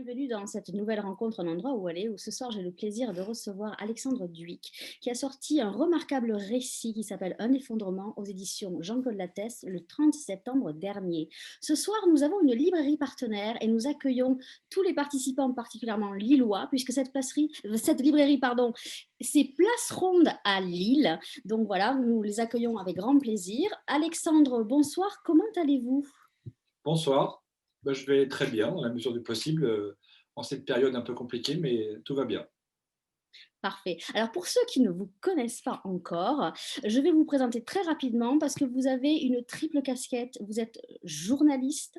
bienvenue dans cette nouvelle rencontre, un endroit où aller, où ce soir j'ai le plaisir de recevoir Alexandre Duic, qui a sorti un remarquable récit qui s'appelle Un effondrement aux éditions Jean-Claude Lattès le 30 septembre dernier. Ce soir, nous avons une librairie partenaire et nous accueillons tous les participants, particulièrement lillois, puisque cette librairie, pardon, c'est Place Ronde à Lille. Donc voilà, nous les accueillons avec grand plaisir. Alexandre, bonsoir, comment allez-vous? Bonsoir. Je vais très bien dans la mesure du possible, en cette période un peu compliquée, mais tout va bien. Parfait. Alors pour ceux qui ne vous connaissent pas encore, je vais vous présenter très rapidement parce que vous avez une triple casquette. Vous êtes journaliste,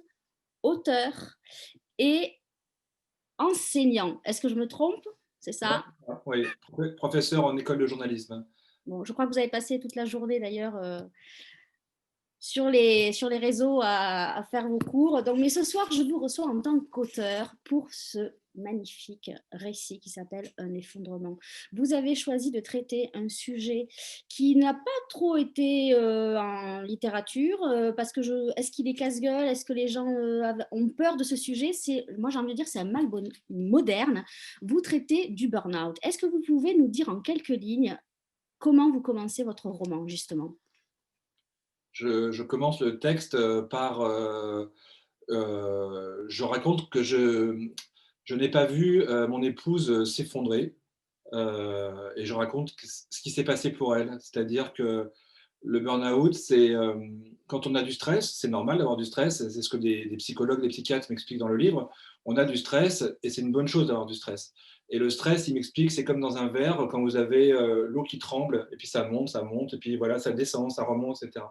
auteur et enseignant. Est-ce que je me trompe? C'est ça? Oui, professeur en école de journalisme. Bon, je crois que vous avez passé toute la journée d'ailleurs sur les réseaux à faire vos cours. Donc, mais ce soir, je vous reçois en tant qu'auteur pour ce magnifique récit qui s'appelle Un effondrement. Vous avez choisi de traiter un sujet qui n'a pas trop été en littérature parce que est-ce qu'il est casse-gueule? Est-ce que les gens ont peur de ce sujet? Moi, j'ai envie de dire, c'est un mal moderne. Vous traitez du burn-out. Est-ce que vous pouvez nous dire en quelques lignes comment vous commencez votre roman, justement? Je commence le texte par je raconte que je n'ai pas vu mon épouse s'effondrer, et je raconte ce qui s'est passé pour elle. C'est-à-dire que le burn-out, c'est quand on a du stress, c'est normal d'avoir du stress, c'est ce que des psychologues, des psychiatres m'expliquent dans le livre. On a du stress et c'est une bonne chose d'avoir du stress. Et le stress, il m'explique, c'est comme dans un verre, quand vous avez l'eau qui tremble, et puis ça monte, et puis voilà, ça descend, ça remonte, etc.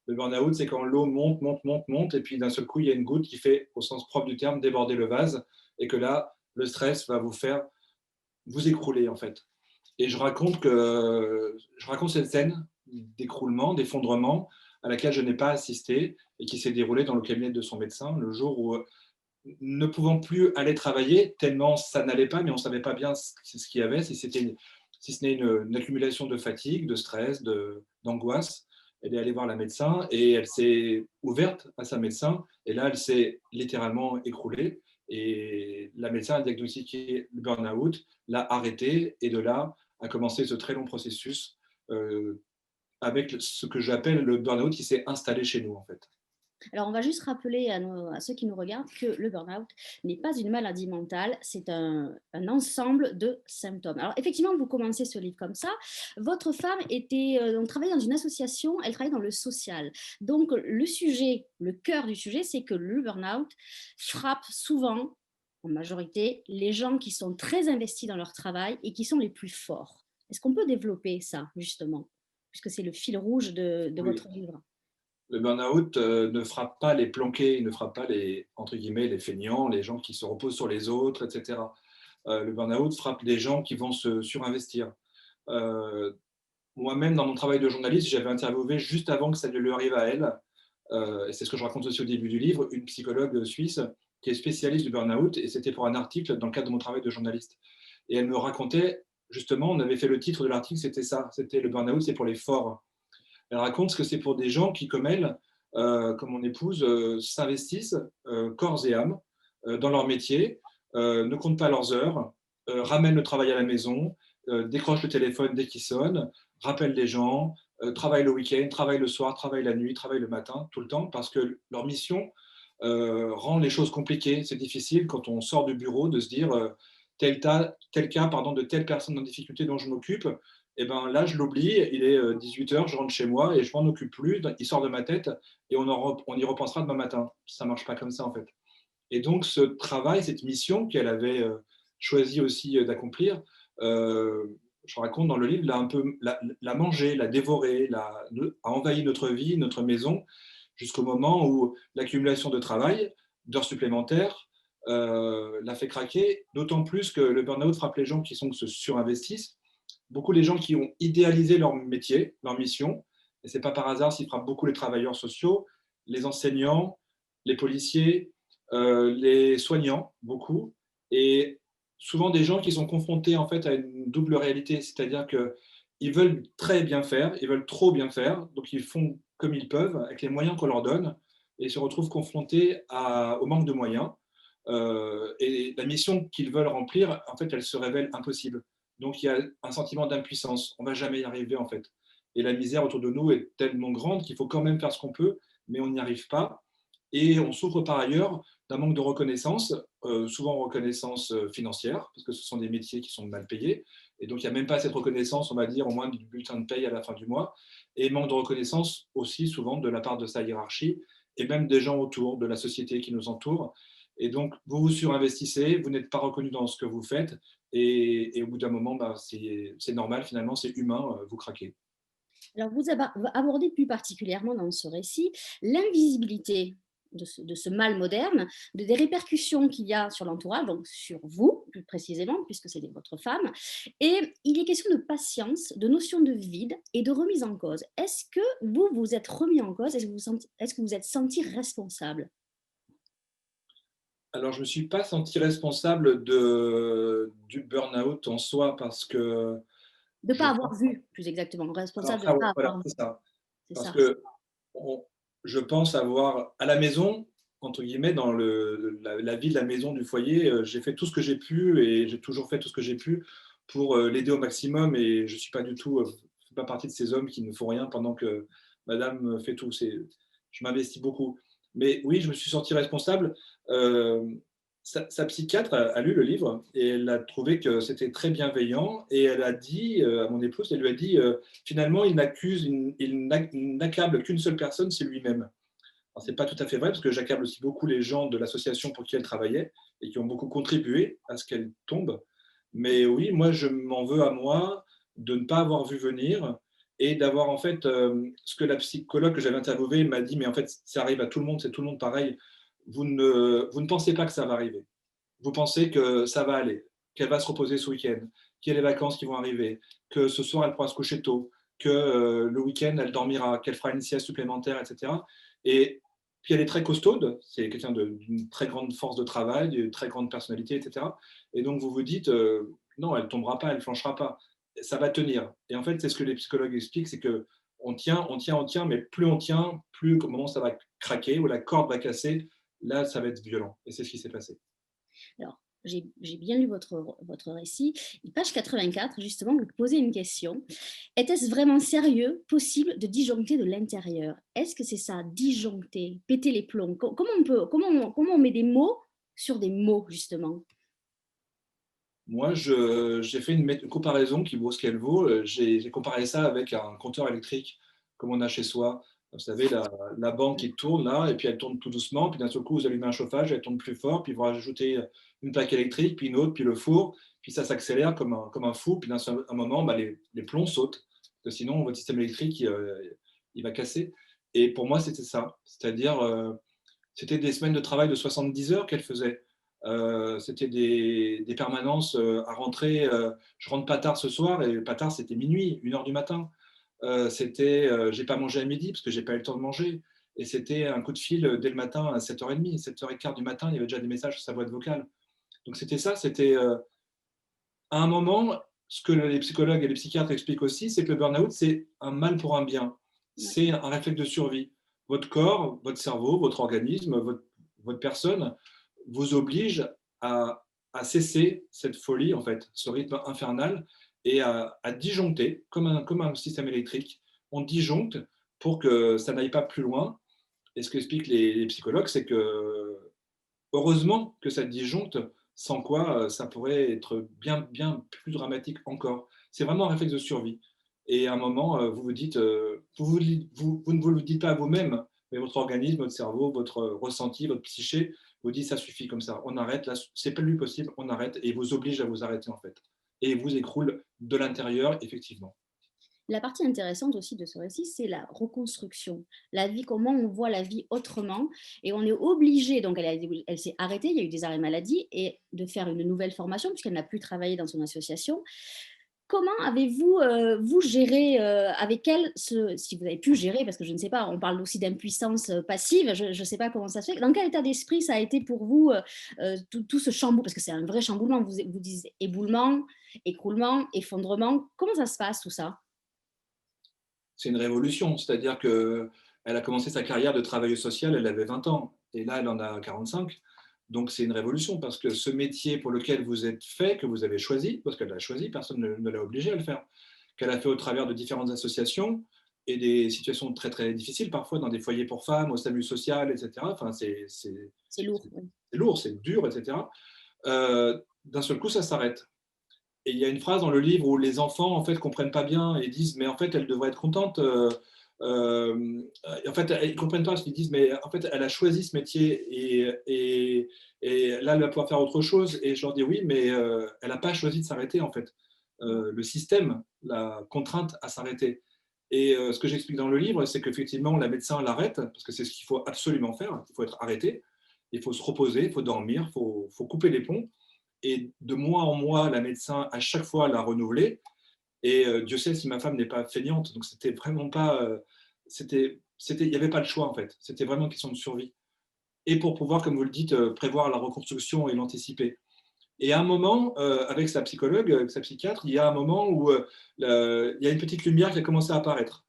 Le burn-out, c'est quand l'eau monte, monte, monte, monte, et puis d'un seul coup, il y a une goutte qui fait, au sens propre du terme, déborder le vase, et que là, le stress va vous faire vous écrouler, en fait. Et je raconte cette scène d'écroulement, d'effondrement, à laquelle je n'ai pas assisté et qui s'est déroulée dans le cabinet de son médecin le jour où, ne pouvant plus aller travailler, tellement ça n'allait pas, mais on ne savait pas bien ce qu'il y avait, si ce n'est une accumulation de fatigue, de stress, d'angoisse. Elle est allée voir la médecin et elle s'est ouverte à sa médecin. Et là, elle s'est littéralement écroulée. Et la médecin a diagnostiqué le burn-out, l'a arrêté et de là a commencé ce très long processus avec ce que j'appelle le burn-out qui s'est installé chez nous en fait. Alors, on va juste rappeler à ceux qui nous regardent que le burn-out n'est pas une maladie mentale, c'est un ensemble de symptômes. Alors, effectivement, vous commencez ce livre comme ça. Votre femme donc, travaillait dans une association, elle travaillait dans le social. Donc, le cœur du sujet, c'est que le burn-out frappe souvent, en majorité, les gens qui sont très investis dans leur travail et qui sont les plus forts. Est-ce qu'on peut développer ça, justement, puisque c'est le fil rouge de Oui. votre livre? Le burn-out ne frappe pas les planqués, il ne frappe pas les, entre guillemets, les feignants, les gens qui se reposent sur les autres, etc. Le burn-out frappe des gens qui vont se surinvestir. Euh, Moi-même, dans mon travail de journaliste, j'avais interviewé juste avant que ça ne lui arrive à elle, et c'est ce que je raconte aussi au début du livre, une psychologue suisse qui est spécialiste du burn-out, et c'était pour un article dans le cadre de mon travail de journaliste. Et elle me racontait, justement, on avait fait le titre de l'article, c'était ça, c'était le burn-out, c'est pour les forts. Elle raconte ce que c'est pour des gens qui, comme elle, comme mon épouse, s'investissent corps et âme dans leur métier, ne comptent pas leurs heures, ramènent le travail à la maison, décrochent le téléphone dès qu'il sonne, rappellent les gens, travaillent le week-end, travaillent le soir, travaillent la nuit, travaillent le matin, tout le temps, parce que leur mission rend les choses compliquées. C'est difficile quand on sort du bureau de se dire tel cas pardon, de telle personne en difficulté dont je m'occupe, et ben là, je l'oublie, il est 18 h, je rentre chez moi et je m'en occupe plus, il sort de ma tête et on y repensera demain matin. Ça marche pas comme ça, en fait. Et donc, ce travail, cette mission qu'elle avait choisi aussi d'accomplir, je raconte dans le livre, l'a un peu l'a mangée, l'a dévorée, a envahi notre vie, notre maison, jusqu'au moment où l'accumulation de travail, d'heures supplémentaires, l'a fait craquer, d'autant plus que le burn-out frappe les gens qui se surinvestissent, beaucoup les gens qui ont idéalisé leur métier, leur mission, et c'est pas par hasard s'ils frappent beaucoup les travailleurs sociaux, les enseignants, les policiers, les soignants, beaucoup, et souvent des gens qui sont confrontés en fait à une double réalité, c'est-à-dire qu'ils veulent très bien faire, ils veulent trop bien faire, donc ils font comme ils peuvent, avec les moyens qu'on leur donne, et se retrouvent confrontés au manque de moyens, Et la mission qu'ils veulent remplir, en fait, elle se révèle impossible. Donc il y a un sentiment d'impuissance. On ne va jamais y arriver, en fait. Et la misère autour de nous est tellement grande qu'il faut quand même faire ce qu'on peut, mais on n'y arrive pas. Et on souffre par ailleurs d'un manque de reconnaissance, souvent reconnaissance financière, parce que ce sont des métiers qui sont mal payés. Et donc, il n'y a même pas cette reconnaissance, on va dire, au moins du bulletin de paye à la fin du mois. Et manque de reconnaissance aussi souvent de la part de sa hiérarchie et même des gens autour, de la société qui nous entoure. Et donc, vous vous surinvestissez, vous n'êtes pas reconnu dans ce que vous faites. Et au bout d'un moment, bah, c'est normal, finalement, c'est humain, vous craquez. Alors, vous abordez plus particulièrement dans ce récit l'invisibilité de ce mal moderne, des répercussions qu'il y a sur l'entourage, donc sur vous plus précisément, puisque c'est votre femme. Et il est question de patience, de notion de vide et de remise en cause. Est-ce que vous vous êtes remis en cause? Est-ce que vous êtes senti responsable Alors, je ne me suis pas senti responsable du burn-out en soi parce que de ne je pas pense. avoir vu, plus exactement, Alors responsable de ça, ne ouais, pas voilà, avoir vu, c'est ça. c'est Parce ça. que on je pense avoir à la maison, entre guillemets, dans la vie de la maison, du foyer, j'ai fait tout ce que j'ai pu et j'ai toujours fait tout ce que j'ai pu pour, l'aider au maximum et je suis pas du tout, je fais pas partie de ces hommes qui ne font rien pendant que madame, fait tout. Je m'investis beaucoup. Mais oui, je me suis senti responsable. Hem, sa psychiatre a lu le livre et elle a trouvé que c'était très bienveillant et elle a dit, à mon épouse, elle lui a dit, finalement, il n'accable qu'une seule personne, c'est lui-même. Alors, c'est pas tout à fait vrai parce que j'accable aussi beaucoup les gens de l'association pour qui elle travaillait et qui ont beaucoup contribué à ce qu'elle tombe. Mais oui, moi, je m'en veux à moi de ne pas avoir vu venir et d'avoir en fait, ce que la psychologue que j'avais interviewée m'a dit: «Mais en fait, ça arrive à tout le monde, c'est tout le monde pareil. Vous ne pensez pas que ça va arriver. Vous pensez que ça va aller, qu'elle va se reposer ce week-end, qu'il y a les vacances qui vont arriver, que ce soir elle pourra se coucher tôt, que le week-end elle dormira, qu'elle fera une sieste supplémentaire, etc. Et puis elle est très costaude, c'est quelqu'un d'une très grande force de travail, d'une très grande personnalité, etc. Et donc vous vous dites, non, elle tombera pas, elle flanchera pas, ça va tenir. Et en fait, c'est ce que les psychologues expliquent, c'est que on tient, on tient, on tient, mais plus on tient, plus au moment où ça va craquer, où la corde va casser, là, ça va être violent. Et c'est ce qui s'est passé. Alors, j'ai bien lu votre récit. Et page 84, justement, vous posez une question. Était-ce vraiment sérieux, possible de disjoncter de l'intérieur? Est-ce que c'est ça, disjoncter, péter les plombs? Comment on met des mots sur des mots, justement? Moi, j'ai fait une comparaison qui vaut ce qu'elle vaut. J'ai comparé ça avec un compteur électrique comme on a chez soi. Vous savez, la bande qui tourne là, et puis elle tourne tout doucement, puis d'un seul coup, vous allumez un chauffage, elle tourne plus fort, puis vous rajoutez une plaque électrique, puis une autre, puis le four, puis ça s'accélère comme un fou, puis d'un seul un moment, bah, les plombs sautent, parce que sinon, votre système électrique, il va casser. Et pour moi, c'était ça. C'est-à-dire, c'était des semaines de travail de 70 heures qu'elle faisait. C'était des permanences à rentrer. Je rentre pas tard ce soir, et pas tard, c'était minuit, 1 heure du matin. J'ai pas mangé à midi parce que j'ai pas eu le temps de manger. Et c'était un coup de fil dès le matin à 7h30, 7h15 du matin, il y avait déjà des messages sur sa boîte vocale. Donc c'était ça, c'était à un moment, ce que les psychologues et les psychiatres expliquent aussi, c'est que le burn-out, c'est un mal pour un bien. Ouais. C'est un réflexe de survie. Votre corps, votre cerveau, votre organisme, votre personne vous oblige à, à cesser cette folie, en fait, ce rythme infernal, et à disjoncter, comme un système électrique. On disjoncte pour que ça n'aille pas plus loin. Et ce qu'expliquent les psychologues, c'est que heureusement que ça disjoncte, sans quoi ça pourrait être bien, bien plus dramatique encore. C'est vraiment un réflexe de survie. Et à un moment, vous vous dites, vous ne vous le dites pas à vous-même, mais votre organisme, votre cerveau, votre ressenti, votre psyché vous dit ça suffit comme ça, on arrête, là, c'est plus possible, on arrête, et il vous oblige à vous arrêter en fait. Et il vous écroule de l'intérieur, effectivement. La partie intéressante aussi de ce récit, c'est la reconstruction. La vie, comment on voit la vie autrement. Et on est obligé, donc elle s'est arrêtée, il y a eu des arrêts maladie, et de faire une nouvelle formation, puisqu'elle n'a plus travaillé dans son association. Comment avez-vous vous géré avec elle, si vous avez pu gérer, parce que je ne sais pas, on parle aussi d'impuissance passive, je ne sais pas comment ça se fait. Dans quel état d'esprit ça a été pour vous, tout ce chamboulement, parce que c'est un vrai chamboulement, vous dites éboulement, écroulement, effondrement. Comment ça se passe tout ça? C'est une révolution, c'est-à-dire qu'elle a commencé sa carrière de travailleuse sociale, elle avait 20 ans, et là, elle en a 45. Donc, c'est une révolution parce que ce métier pour lequel vous êtes fait, que vous avez choisi, parce qu'elle l'a choisi, personne ne l'a obligé à le faire, qu'elle a fait au travers de différentes associations et des situations très, très difficiles, parfois dans des foyers pour femmes, au SAMU social, etc. Enfin, C'est lourd. Oui. c'est lourd, c'est dur, etc. D'un seul coup, ça s'arrête. Et il y a une phrase dans le livre où les enfants en fait comprennent pas bien et disent mais en fait elle devrait être contente. En fait ils comprennent pas parce qu'ils disent mais en fait elle a choisi ce métier et là elle va pouvoir faire autre chose. Et je leur dis oui mais elle n'a pas choisi de s'arrêter en fait. Le système la contrainte à s'arrêter. Et ce que j'explique dans le livre c'est qu'effectivement la médecin l'arrête parce que c'est ce qu'il faut absolument faire. Il faut être arrêté, il faut se reposer, il faut dormir, faut couper les ponts. Et de mois en mois, la médecin, à chaque fois, l'a renouvelé. Et Dieu sait si ma femme n'est pas feignante. Donc, c'était vraiment pas. Il n'y avait pas le choix, en fait. C'était vraiment une question de survie. Et pour pouvoir, comme vous le dites, prévoir la reconstruction et l'anticiper. Et à un moment, avec sa psychologue, avec sa psychiatre, il y a un moment où il y a une petite lumière qui a commencé à apparaître.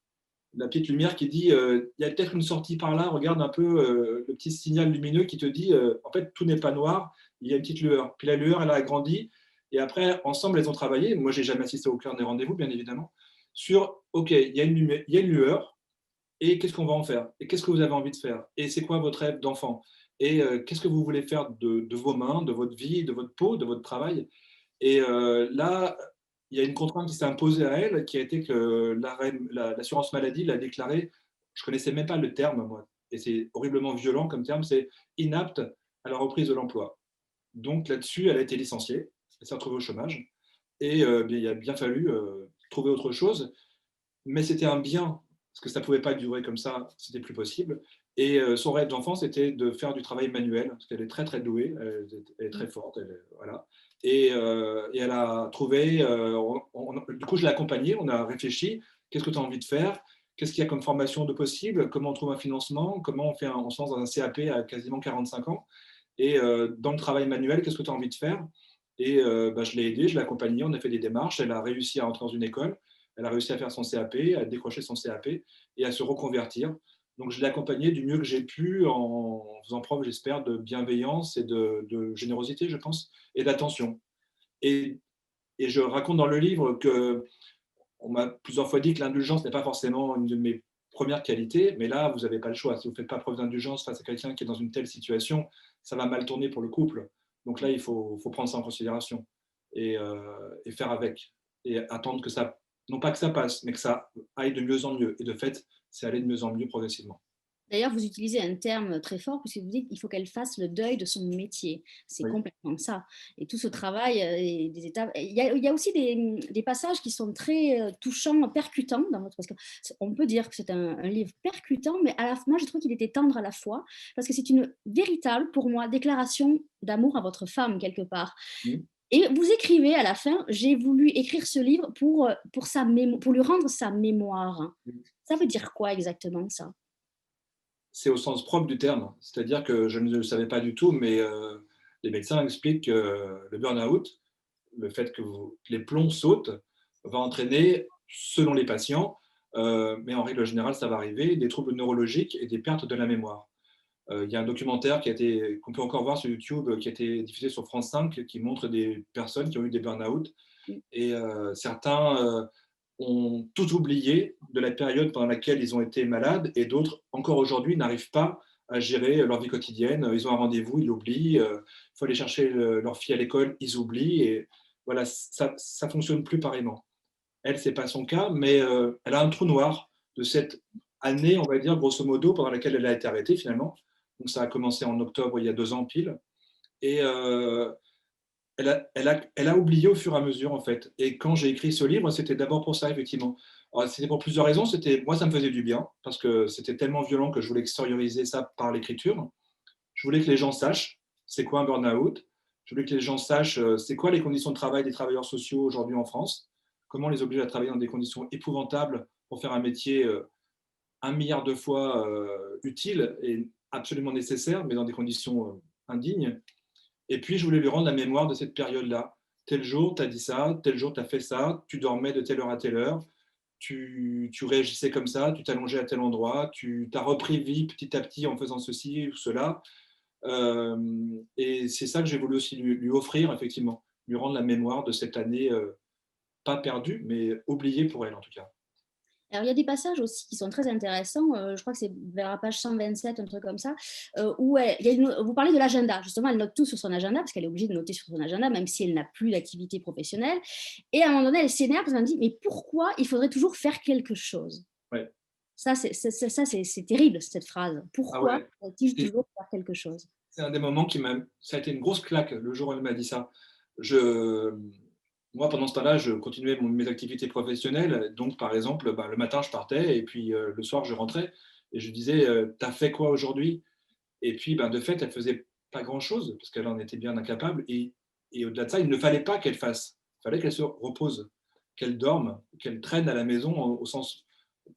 La petite lumière qui dit il y a peut-être une sortie par là, regarde un peu le petit signal lumineux qui te dit en fait tout n'est pas noir, il y a une petite lueur. Puis la lueur elle a agrandi et après ensemble elles ont travaillé. Moi j'ai jamais assisté au clair des rendez-vous bien évidemment sur ok il y a une lueur et qu'est-ce qu'on va en faire et qu'est-ce que vous avez envie de faire et c'est quoi votre rêve d'enfant et qu'est-ce que vous voulez faire de vos mains, de votre vie, de votre peau, de votre travail. Et là, il y a une contrainte qui s'est imposée à elle, qui a été que l'assurance maladie l'a déclarée, je ne connaissais même pas le terme, moi, et c'est horriblement violent comme terme, c'est inapte à la reprise de l'emploi. Donc là-dessus, elle a été licenciée, elle s'est retrouvée au chômage, et bien, il a bien fallu trouver autre chose, mais c'était un bien, parce que ça ne pouvait pas durer comme ça, c'était plus possible. Et son rêve d'enfant, c'était de faire du travail manuel, parce qu'elle est très très douée, elle est très forte, voilà. Et elle a trouvé, du coup je l'ai accompagnée, on a réfléchi, qu'est-ce que tu as envie de faire, qu'est-ce qu'il y a comme formation de possible, comment on trouve un financement, comment on se lance dans un CAP à quasiment 45 ans, et dans le travail manuel, qu'est-ce que tu as envie de faire. Et bah, je l'ai aidée, je l'ai accompagnée, on a fait des démarches, elle a réussi à entrer dans une école, elle a réussi à faire son CAP, à décrocher son CAP et à se reconvertir. Donc, je l'ai accompagnée du mieux que j'ai pu en faisant preuve, j'espère, de bienveillance et de générosité, je pense, et d'attention. Et, et, je raconte dans le livre que on m'a plusieurs fois dit que l'indulgence n'est pas forcément une de mes premières qualités, mais là, vous n'avez pas le choix. Si vous ne faites pas preuve d'indulgence face à quelqu'un qui est dans une telle situation, ça va mal tourner pour le couple. Donc là, il faut prendre ça en considération et faire avec. Et attendre que ça, non pas que ça passe, mais que ça aille de mieux en mieux. Et de fait, c'est aller de mieux en mieux progressivement. D'ailleurs, vous utilisez un terme très fort puisque vous dites qu'il faut qu'elle fasse le deuil de son métier. C'est Oui. complètement ça. Et tout ce travail et des étapes. Il y a aussi des passages qui sont très touchants, percutants dans votre. Parce qu'on peut dire que c'est un livre percutant, mais moi, je trouve qu'il était tendre à la fois parce que c'est une véritable, pour moi, déclaration d'amour à votre femme quelque part. Mmh. Et vous écrivez à la fin, j'ai voulu écrire ce livre pour lui rendre sa mémoire. Ça veut dire quoi exactement ça? C'est au sens propre du terme. C'est-à-dire que je ne le savais pas du tout, mais les médecins expliquent que le burn-out, le fait que les plombs sautent, va entraîner, selon les patients, mais en règle générale, ça va arriver, des troubles neurologiques et des pertes de la mémoire. Il y a un documentaire qu'on peut encore voir sur YouTube, qui a été diffusé sur France 5, qui montre des personnes qui ont eu des burn-out. Et certains ont tout oublié de la période pendant laquelle ils ont été malades, et d'autres, encore aujourd'hui, n'arrivent pas à gérer leur vie quotidienne. Ils ont un rendez-vous, ils l'oublient. Il faut aller chercher leur fille à l'école, ils oublient. Et voilà, ça ne fonctionne plus pareillement. Elle, ce n'est pas son cas, mais elle a un trou noir de cette année, on va dire, grosso modo, pendant laquelle elle a été arrêtée finalement. Donc ça a commencé en octobre, il y a 2 ans pile. Et elle a oublié au fur et à mesure, en fait. Et quand j'ai écrit ce livre, c'était d'abord pour ça, effectivement. Alors, c'était pour plusieurs raisons. Moi, ça me faisait du bien, parce que c'était tellement violent que je voulais extérioriser ça par l'écriture. Je voulais que les gens sachent c'est quoi un burn-out. Je voulais que les gens sachent c'est quoi les conditions de travail des travailleurs sociaux aujourd'hui en France, comment on les oblige à travailler dans des conditions épouvantables pour faire un métier 1 milliard de fois utile et absolument nécessaire, mais dans des conditions indignes. Et puis, je voulais lui rendre la mémoire de cette période-là. Tel jour, tu as dit ça, tel jour, tu as fait ça, tu dormais de telle heure à telle heure, tu réagissais comme ça, tu t'allongeais à tel endroit, tu as repris vie petit à petit en faisant ceci ou cela. Et c'est ça que j'ai voulu aussi lui offrir, effectivement, lui rendre la mémoire de cette année, pas perdue, mais oubliée pour elle, en tout cas. Alors, il y a des passages aussi qui sont très intéressants. Je crois que c'est vers la page 127, un truc comme ça, où vous parlez de l'agenda. Justement, elle note tout sur son agenda, parce qu'elle est obligée de noter sur son agenda, même si elle n'a plus d'activité professionnelle. Et à un moment donné, elle s'énerve parce qu'elle me dit, mais pourquoi il faudrait toujours faire quelque chose? Ouais. Ça, c'est terrible, cette phrase. Ah Pourquoi ouais, faut-il toujours faire quelque chose? c'est un des moments ça a été une grosse claque le jour où elle m'a dit ça. Je Moi, pendant ce temps-là, je continuais mes activités professionnelles. Donc, par exemple, bah, le matin, je partais et puis, le soir, je rentrais et je lui disais: «Tu as fait quoi aujourd'hui?» Et puis, ben, de fait, elle faisait pas grand-chose parce qu'elle en était bien incapable et au-delà de ça, il ne fallait pas qu'elle fasse. Il fallait qu'elle se repose, qu'elle dorme, qu'elle traîne à la maison au sens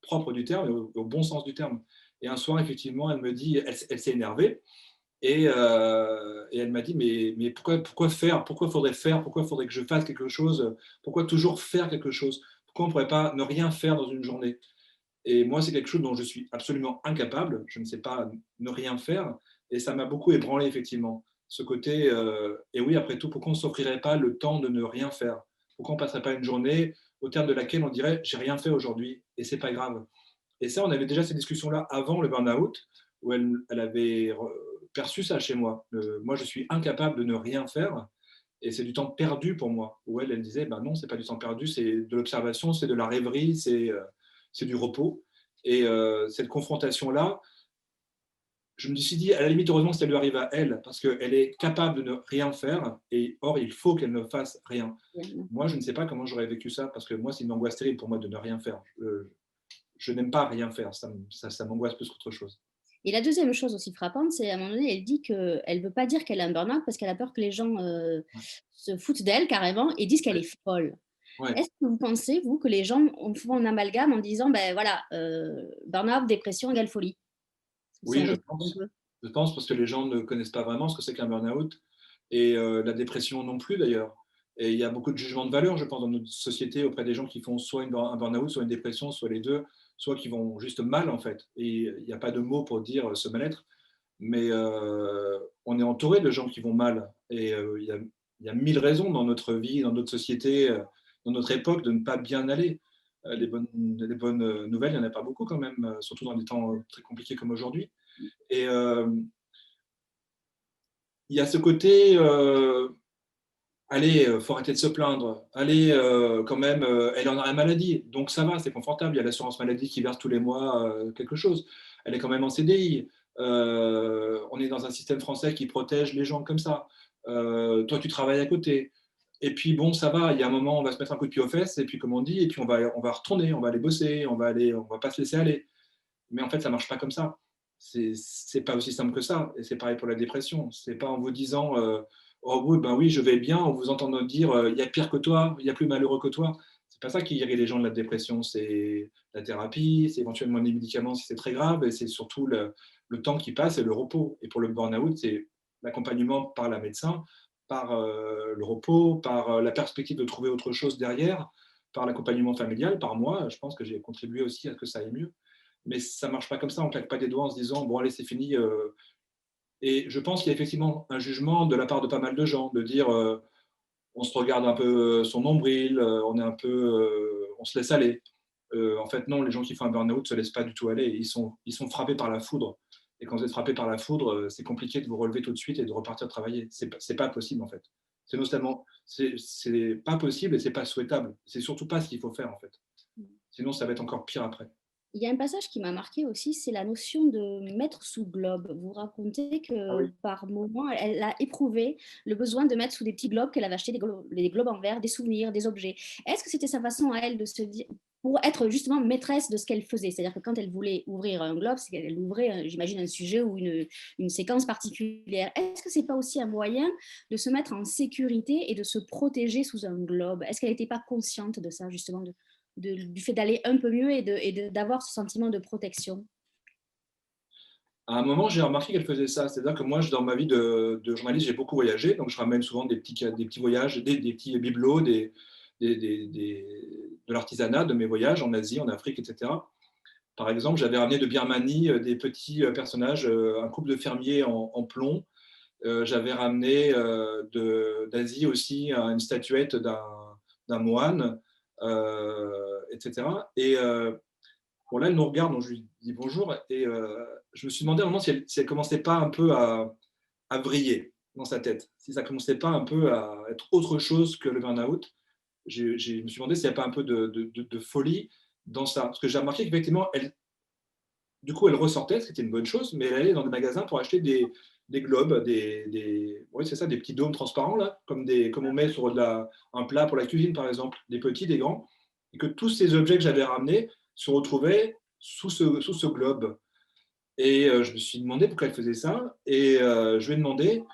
propre du terme et au bon sens du terme. Et un soir, effectivement, elle me dit elle s'est énervée et elle m'a dit: «Mais pourquoi faire? Pourquoi faudrait faire? Pourquoi faudrait que je fasse quelque chose? Pourquoi toujours faire quelque chose? Pourquoi on ne pourrait pas ne rien faire dans une journée?» Et moi, c'est quelque chose dont je suis absolument incapable. Je ne sais pas ne rien faire et ça m'a beaucoup ébranlé effectivement. Ce côté, et oui, après tout, pourquoi on ne s'offrirait pas le temps de ne rien faire? Pourquoi on ne passerait pas une journée au terme de laquelle on dirait: «J'ai rien fait aujourd'hui et c'est pas grave». Et ça, on avait déjà ces discussions-là avant le burn-out, où elle avait perçu ça chez moi. Moi, je suis incapable de ne rien faire et c'est du temps perdu pour moi. Où elle disait: «Ben non, c'est pas du temps perdu, c'est de l'observation, c'est de la rêverie, c'est du repos». Et cette confrontation-là, je me suis dit, à la limite, heureusement que ça lui arrive à elle, parce qu'elle est capable de ne rien faire, et or, il faut qu'elle ne fasse rien. Moi, je ne sais pas comment j'aurais vécu ça, parce que moi, c'est une angoisse terrible pour moi de ne rien faire. Je n'aime pas rien faire, ça m'angoisse plus qu'autre chose. Et la deuxième chose aussi frappante, c'est à un moment donné, elle dit qu'elle ne veut pas dire qu'elle a un burn-out parce qu'elle a peur que les gens Ouais, se foutent d'elle carrément et disent qu'elle ouais, est folle. ouais. Est-ce que vous pensez, vous, que les gens font un amalgame en disant, ben voilà, burn-out, dépression égale folie? C'est Oui, un je peu ça, un pense. peu. Je pense parce que les gens ne connaissent pas vraiment ce que c'est qu'un burn-out et la dépression non plus d'ailleurs. Et il y a beaucoup de jugements de valeur, je pense, dans notre société auprès des gens qui font soit un burn-out, soit une dépression, soit les 2, soit qui vont juste mal en fait. Et il n'y a pas de mots pour dire ce mal-être, mais on est entouré de gens qui vont mal et il y a 1000 raisons dans notre vie, dans notre société, dans notre époque de ne pas bien aller. Les bonnes nouvelles, il n'y en a pas beaucoup quand même, surtout dans des temps très compliqués comme aujourd'hui. Et il y a ce côté, allez, faut arrêter de se plaindre. Allez, quand même, elle en a la maladie, donc ça va, c'est confortable. Il y a l'assurance maladie qui verse tous les mois quelque chose. Elle est quand même en CDI. On est dans un système français qui protège les gens comme ça. Toi, tu travailles à côté. Et puis bon, ça va. Il y a un moment, on va se mettre un coup de pied aux fesses, et puis comme on dit, et puis on va retourner, on va aller bosser, on va pas se laisser aller. Mais en fait, ça marche pas comme ça. C'est pas aussi simple que ça. Et c'est pareil pour la dépression. C'est pas en vous disant oh oui, ben oui, je vais bien, en vous entendant dire il y a pire que toi, il y a plus malheureux que toi. C'est pas ça qui guérit les gens de la dépression. C'est la thérapie, c'est éventuellement des médicaments si c'est très grave, et c'est surtout le temps qui passe et le repos. Et pour le burn-out, c'est l'accompagnement par la médecin, par le repos, par la perspective de trouver autre chose derrière, par l'accompagnement familial, par moi. Je pense que j'ai contribué aussi à ce que ça aille mieux. Mais ça marche pas comme ça, on claque pas des doigts en se disant: «Bon allez, c'est fini», et je pense qu'il y a effectivement un jugement de la part de pas mal de gens, de dire, on se regarde un peu son nombril, on est un peu, on se laisse aller. En fait non, les gens qui font un burn-out se laissent pas du tout aller, ils sont frappés par la foudre, et quand vous êtes frappé par la foudre, c'est compliqué de vous relever tout de suite et de repartir travailler. C'est pas possible en fait. C'est non seulement c'est pas possible et c'est pas souhaitable. C'est surtout pas ce qu'il faut faire en fait. Sinon ça va être encore pire après. Il y a un passage qui m'a marqué aussi, c'est la notion de mettre sous globe. Vous racontez Ah que oui. par moment, elle a éprouvé le besoin de mettre sous des petits globes qu'elle avait acheté, des globes en verre, des souvenirs, des objets. Est-ce que c'était sa façon à elle de se dire, pour être justement maîtresse de ce qu'elle faisait? C'est-à-dire que quand elle voulait ouvrir un globe, c'est qu'elle ouvrait, j'imagine, un sujet ou une séquence particulière. Est-ce que c'est pas aussi un moyen de se mettre en sécurité et de se protéger sous un globe? Est-ce qu'elle n'était pas consciente de ça, justement, du fait d'aller un peu mieux et d'avoir ce sentiment de protection? À un moment, j'ai remarqué qu'elle faisait ça. C'est-à-dire que moi, dans ma vie de journaliste, j'ai beaucoup voyagé. Donc, je ramène souvent des petits voyages, des petits bibelots, de l'artisanat de mes voyages en Asie, en Afrique, etc. Par exemple, j'avais ramené de Birmanie des petits personnages, un couple de fermiers en plomb, J'avais ramené d'Asie aussi une statuette d'un moine, etc. Et bon, là, elle nous regarde, donc je lui dis bonjour. Et je me suis demandé à un moment si elle commençait pas un peu à vriller dans sa tête, si ça commençait pas un peu à être autre chose que le burn-out. Je me suis demandé s'il n'y a pas un peu de folie dans ça. Parce que j'ai remarqué qu'effectivement, du coup, elle ressortait, ce qui était une bonne chose, mais elle allait dans des magasins pour acheter des globes, oui, c'est ça, des petits dômes transparents, là, comme on met sur un plat pour la cuisine, par exemple, des petits, des grands, et que tous ces objets que j'avais ramenés se retrouvaient sous ce globe. Et je me suis demandé pourquoi elle faisait ça, et je lui ai demandé,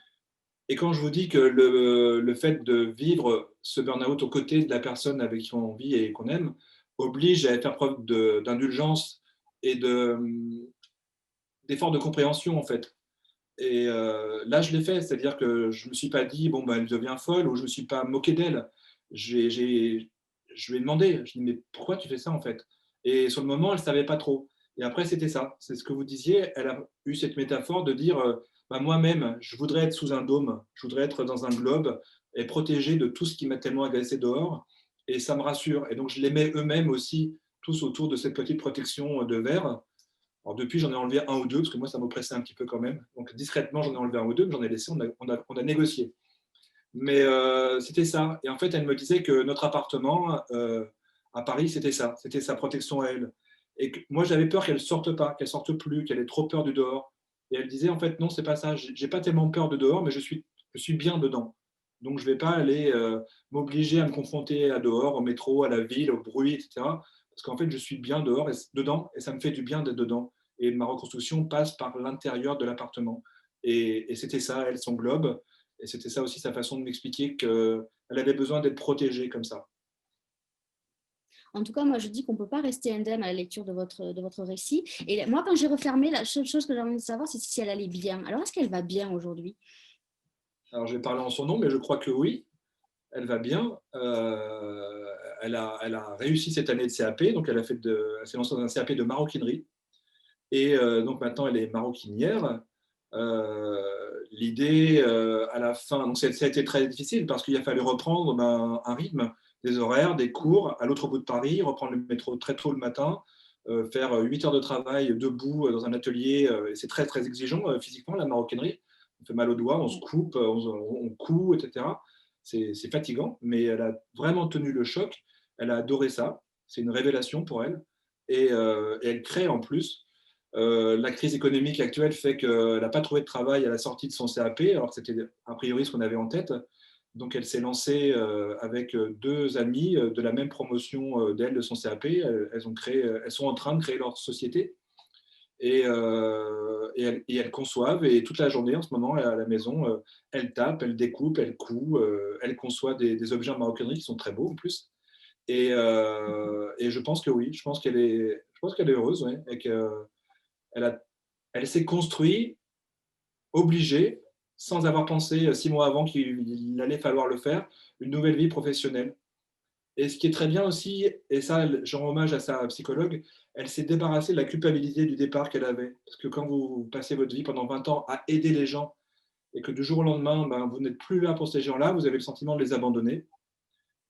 et quand je vous dis que le fait de vivre ce burn-out aux côtés de la personne avec qui on vit et qu'on aime oblige à faire preuve d'indulgence et d'effort de compréhension, en fait. Et là, je l'ai fait, c'est-à-dire que je ne me suis pas dit, bon, bah, elle devient folle, ou je ne me suis pas moqué d'elle. Je lui ai demandé, je lui ai dit, mais pourquoi tu fais ça, en fait? Et sur le moment, elle ne savait pas trop. Et après, c'était ça. C'est ce que vous disiez. Elle a eu cette métaphore de dire, bah, moi-même, je voudrais être sous un dôme, je voudrais être dans un globe et protégé de tout ce qui m'a tellement agacé dehors. Et ça me rassure. Et donc, je les mets eux-mêmes aussi, tous autour de cette petite protection de verre. Alors depuis, j'en ai enlevé un ou deux, parce que moi, ça m'oppressait un petit peu quand même. Donc discrètement, j'en ai enlevé un ou deux, mais j'en ai laissé, on a négocié. Mais c'était ça. Et en fait, elle me disait que notre appartement à Paris, c'était ça. C'était sa protection à elle. Et que moi, j'avais peur qu'elle ne sorte pas, qu'elle sorte plus, qu'elle ait trop peur du dehors. Et elle disait, en fait, non, c'est pas ça. J'ai pas tellement peur de dehors, mais je suis bien dedans. Donc, je vais pas aller m'obliger à me confronter à dehors, au métro, à la ville, au bruit, etc. Parce qu'en fait, je suis bien dehors et dedans, et ça me fait du bien d'être dedans. Et ma reconstruction passe par l'intérieur de l'appartement. Et c'était ça, elle, son globe. Et c'était ça aussi sa façon de m'expliquer qu'elle avait besoin d'être protégée comme ça. En tout cas, moi, je dis qu'on ne peut pas rester indemne à la lecture de votre récit. Et moi, quand j'ai refermé, la seule chose que j'ai envie de savoir, c'est si elle allait bien. Alors, est-ce qu'elle va bien aujourd'hui? Alors, je vais parler en son nom, mais je crois que oui, elle va bien. Elle a réussi cette année de CAP, donc elle s'est lancée dans un CAP de maroquinerie. Et donc maintenant, elle est maroquinière. L'idée, à la fin, donc ça a été très difficile parce qu'il a fallu reprendre un rythme, des horaires, des cours à l'autre bout de Paris, reprendre le métro très tôt le matin, faire 8 heures de travail debout dans un atelier. Et c'est très, très exigeant physiquement, la maroquinerie. On fait mal aux doigts, on se coupe, on coud, etc. C'est fatigant, mais elle a vraiment tenu le choc. Elle a adoré ça. C'est une révélation pour elle. Et elle crée en plus. La crise économique actuelle fait qu'elle n'a pas trouvé de travail à la sortie de son CAP, alors que c'était a priori ce qu'on avait en tête. Donc elle s'est lancée avec deux amies de la même promotion d'elle de son CAP. Elles sont en train de créer leur société et elles conçoivent. Et toute la journée en ce moment à la maison, elles tapent, elles découpent, elles coupent, elles conçoivent des objets en maroquinerie qui sont très beaux en plus. Et je pense que oui, je pense qu'elle est heureuse, ouais, et elle, a, elle s'est construite obligée, sans avoir pensé 6 mois avant qu'il allait falloir le faire, une nouvelle vie professionnelle. Et ce qui est très bien aussi, et ça, je rends hommage à sa psychologue, elle s'est débarrassée de la culpabilité du départ qu'elle avait. Parce que quand vous passez votre vie pendant 20 ans à aider les gens et que du jour au lendemain, ben, vous n'êtes plus là pour ces gens-là, vous avez le sentiment de les abandonner.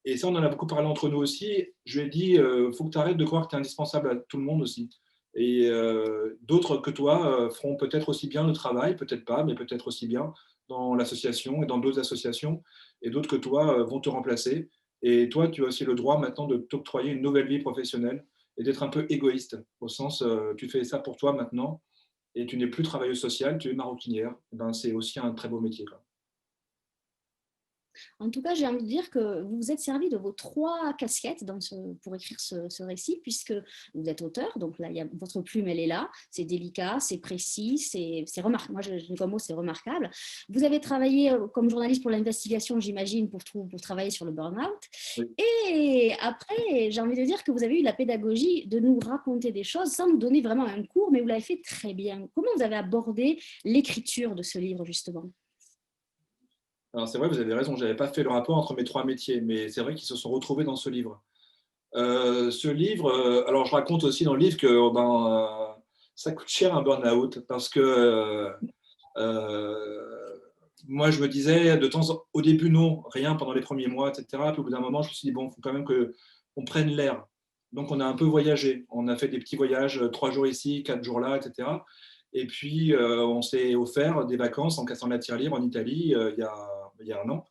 Et ça, on en a beaucoup parlé entre nous aussi. Je lui ai dit, faut que tu arrêtes de croire que tu es indispensable à tout le monde aussi. Et d'autres que toi feront peut-être aussi bien le travail, peut-être pas, mais peut-être aussi bien dans l'association et dans d'autres associations. Et d'autres que toi vont te remplacer. Et toi, tu as aussi le droit maintenant de t'octroyer une nouvelle vie professionnelle et d'être un peu égoïste, au sens, tu fais ça pour toi maintenant et tu n'es plus travailleuse sociale, tu es maroquinière. Ben, c'est aussi un très beau métier, quoi. En tout cas, j'ai envie de dire que vous vous êtes servi de vos trois casquettes pour écrire ce récit, puisque vous êtes auteur, donc là, votre plume, elle est là, c'est délicat, c'est précis, c'est remarquable. Moi, je dis comme mot, c'est remarquable. Vous avez travaillé comme journaliste pour l'investigation, j'imagine, pour travailler sur le burn-out. Oui. Et après, j'ai envie de dire que vous avez eu la pédagogie de nous raconter des choses sans nous donner vraiment un cours, mais vous l'avez fait très bien. Comment vous avez abordé l'écriture de ce livre, justement? Alors c'est vrai, vous avez raison, je n'avais pas fait le rapport entre mes trois métiers, mais c'est vrai qu'ils se sont retrouvés dans ce livre. Ce livre, alors je raconte aussi dans le livre que ça coûte cher un burn-out parce que moi, je me disais, au début, non, rien pendant les premiers mois, etc. Puis au bout d'un moment, je me suis dit, bon, il faut quand même qu'on prenne l'air. Donc, on a un peu voyagé. On a fait des petits voyages, 3 jours ici, 4 jours là, etc. Et puis, on s'est offert des vacances en cassant la tirelire en Italie il y a un an.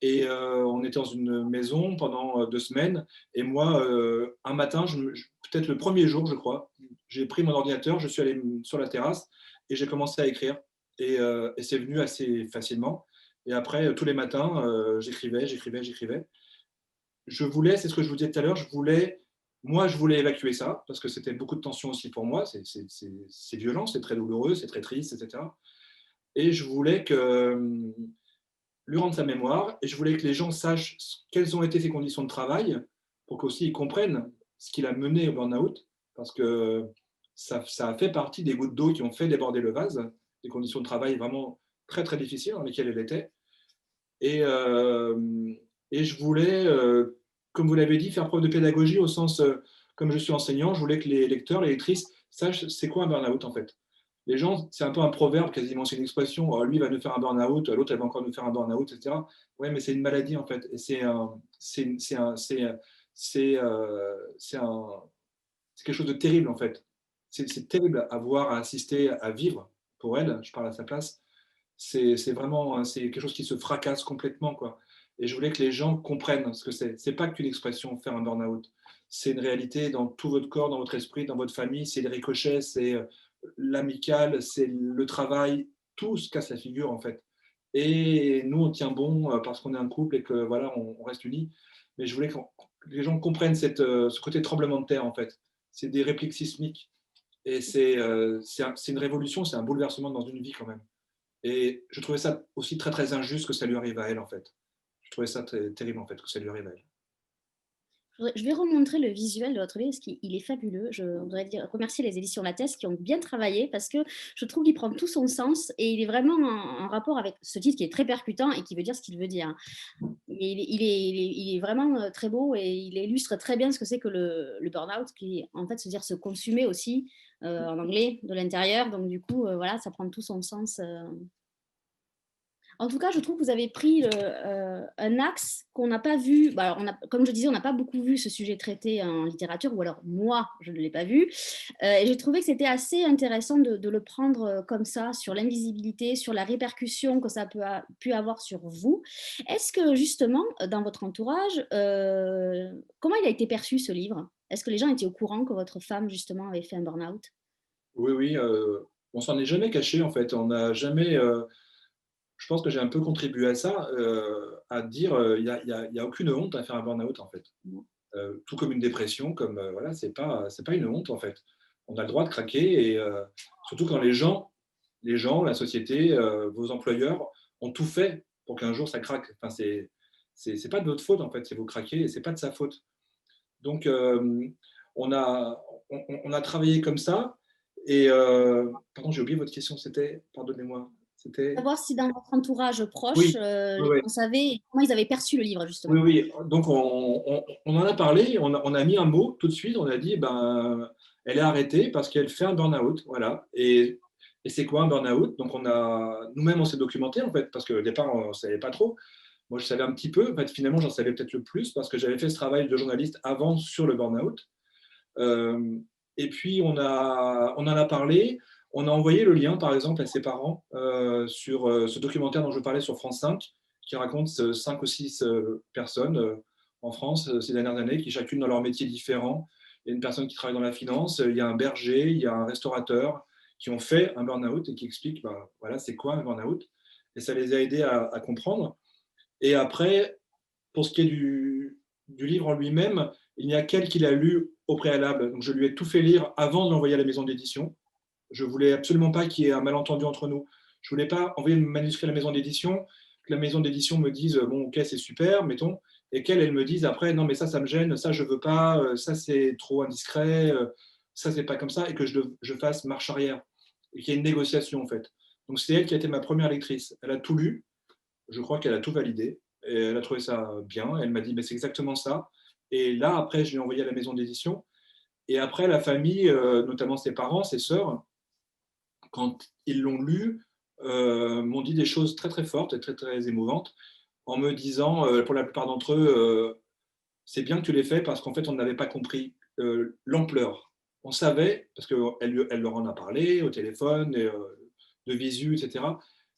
Et on était dans une maison pendant 2 semaines. Et moi, un matin, peut-être le premier jour, je crois, j'ai pris mon ordinateur, je suis allé sur la terrasse et j'ai commencé à écrire. Et c'est venu assez facilement. Et après, tous les matins, j'écrivais, j'écrivais, j'écrivais. C'est ce que je vous disais tout à l'heure, moi, je voulais évacuer ça parce que c'était beaucoup de tension aussi pour moi. C'est violent, c'est très douloureux, c'est très triste, etc. Et je voulais lui rendre sa mémoire et je voulais que les gens sachent quelles ont été ses conditions de travail pour qu'aussi ils comprennent ce qui l'a mené au burn-out parce que ça a fait partie des gouttes d'eau qui ont fait déborder le vase, des conditions de travail vraiment très très difficiles dans lesquelles elle était. Et, et je voulais, comme vous l'avez dit, faire preuve de pédagogie au sens, comme je suis enseignant, je voulais que les lecteurs, les lectrices sachent c'est quoi un burn-out en fait. Les gens, c'est un peu un proverbe quasiment, c'est une expression, oh, lui va nous faire un burn-out, l'autre elle va encore nous faire un burn-out, etc. Oui, mais c'est une maladie en fait. Et c'est quelque chose de terrible en fait. C'est terrible à voir, à assister, à vivre pour elle, je parle à sa place. C'est vraiment c'est quelque chose qui se fracasse complètement, quoi. Et je voulais que les gens comprennent ce que c'est. C'est pas qu'une expression, faire un burn-out. C'est une réalité dans tout votre corps, dans votre esprit, dans votre famille. C'est les ricochets, c'est l'amical, c'est le travail. Tout se casse la figure, en fait. Et nous, on tient bon parce qu'on est un couple et que voilà, on reste unis. Mais je voulais que les gens comprennent ce côté tremblement de terre, en fait. C'est des répliques sismiques. Et c'est une révolution, c'est un bouleversement dans une vie quand même. Et je trouvais ça aussi très très injuste que ça lui arrive à elle en fait. Je trouvais ça très terrible en fait que ça lui arrive à elle. Je vais remontrer le visuel de votre livre parce qu'il est fabuleux. Je voudrais remercier les éditions Lattès qui ont bien travaillé parce que je trouve qu'il prend tout son sens et il est vraiment en rapport avec ce titre qui est très percutant et qui veut dire ce qu'il veut dire. Il est vraiment très beau et il illustre très bien ce que c'est que le burn-out, qui en fait se dire se consumer aussi en anglais de l'intérieur. Donc du coup, voilà, ça prend tout son sens. En tout cas, je trouve que vous avez pris un axe qu'on n'a pas vu. Bah, alors comme je disais, on n'a pas beaucoup vu ce sujet traité en littérature, ou alors moi, je ne l'ai pas vu. Et j'ai trouvé que c'était assez intéressant de le prendre comme ça, sur l'invisibilité, sur la répercussion que ça pu avoir sur vous. Est-ce que justement, dans votre entourage, comment il a été perçu ce livre? Est-ce que les gens étaient au courant que votre femme, justement, avait fait un burn-out? Oui, oui, on s'en est jamais caché en fait. On n'a jamais. Je pense que j'ai un peu contribué à ça, à dire il y a aucune honte à faire un burn-out en fait. Tout comme une dépression, comme voilà, c'est pas une honte en fait. On a le droit de craquer et surtout quand les gens, la société, vos employeurs ont tout fait pour qu'un jour ça craque. Enfin, c'est pas de votre faute en fait, c'est vous craquez et c'est pas de sa faute. Donc on a on a travaillé comme ça et pardon, j'ai oublié votre question. C'était, pardonnez-moi, c'était. Savoir si dans votre entourage proche, Oui, oui, oui. on savait comment ils avaient perçu le livre, Oui, justement. oui. Donc, on en a parlé, on a mis un mot tout de suite, on a dit, ben, elle est arrêtée parce qu'elle fait un burn-out. Voilà. Et c'est quoi un burn-out? Donc, nous-mêmes, on s'est documenté, en fait, parce qu'au départ, on ne savait pas trop. Moi, je savais un petit peu. En fait, finalement, j'en savais peut-être le plus parce que j'avais fait ce travail de journaliste avant sur le burn-out. Euh, et puis, on en a parlé. On a envoyé le lien, par exemple, à ses parents sur ce documentaire dont je parlais sur France 5, qui raconte 5 ou 6 personnes en France ces dernières années, qui chacune dans leur métier différent. Il y a une personne qui travaille dans la finance, il y a un berger, il y a un restaurateur qui ont fait un burn-out et qui expliquent bah, voilà, c'est quoi un burn-out. Et ça les a aidés à comprendre. Et après, pour ce qui est du livre en lui-même, il n'y a qu'elle qui l'a lu au préalable. Donc je lui ai tout fait lire avant de l'envoyer à la maison d'édition. Je voulais absolument pas qu'il y ait un malentendu entre nous. Je voulais pas envoyer le manuscrit à la maison d'édition, que la maison d'édition me dise bon ok c'est super, mettons, et qu'elle elle me dise après non mais ça me gêne, ça je veux pas, ça c'est trop indiscret, ça c'est pas comme ça, et que je fasse marche arrière et qu'il y ait une négociation en fait. Donc c'est elle qui a été ma première lectrice. Elle a tout lu, je crois qu'elle a tout validé et elle a trouvé ça bien. Elle m'a dit mais c'est exactement ça. Et là après je l'ai envoyé à la maison d'édition. Et après la famille, notamment ses parents, ses sœurs, quand ils l'ont lu, m'ont dit des choses très très fortes et très très émouvantes en me disant, pour la plupart d'entre eux, c'est bien que tu l'aies fait parce qu'en fait, on n'avait pas compris l'ampleur. On savait, parce qu'elle leur en a parlé au téléphone, et, de visu, etc.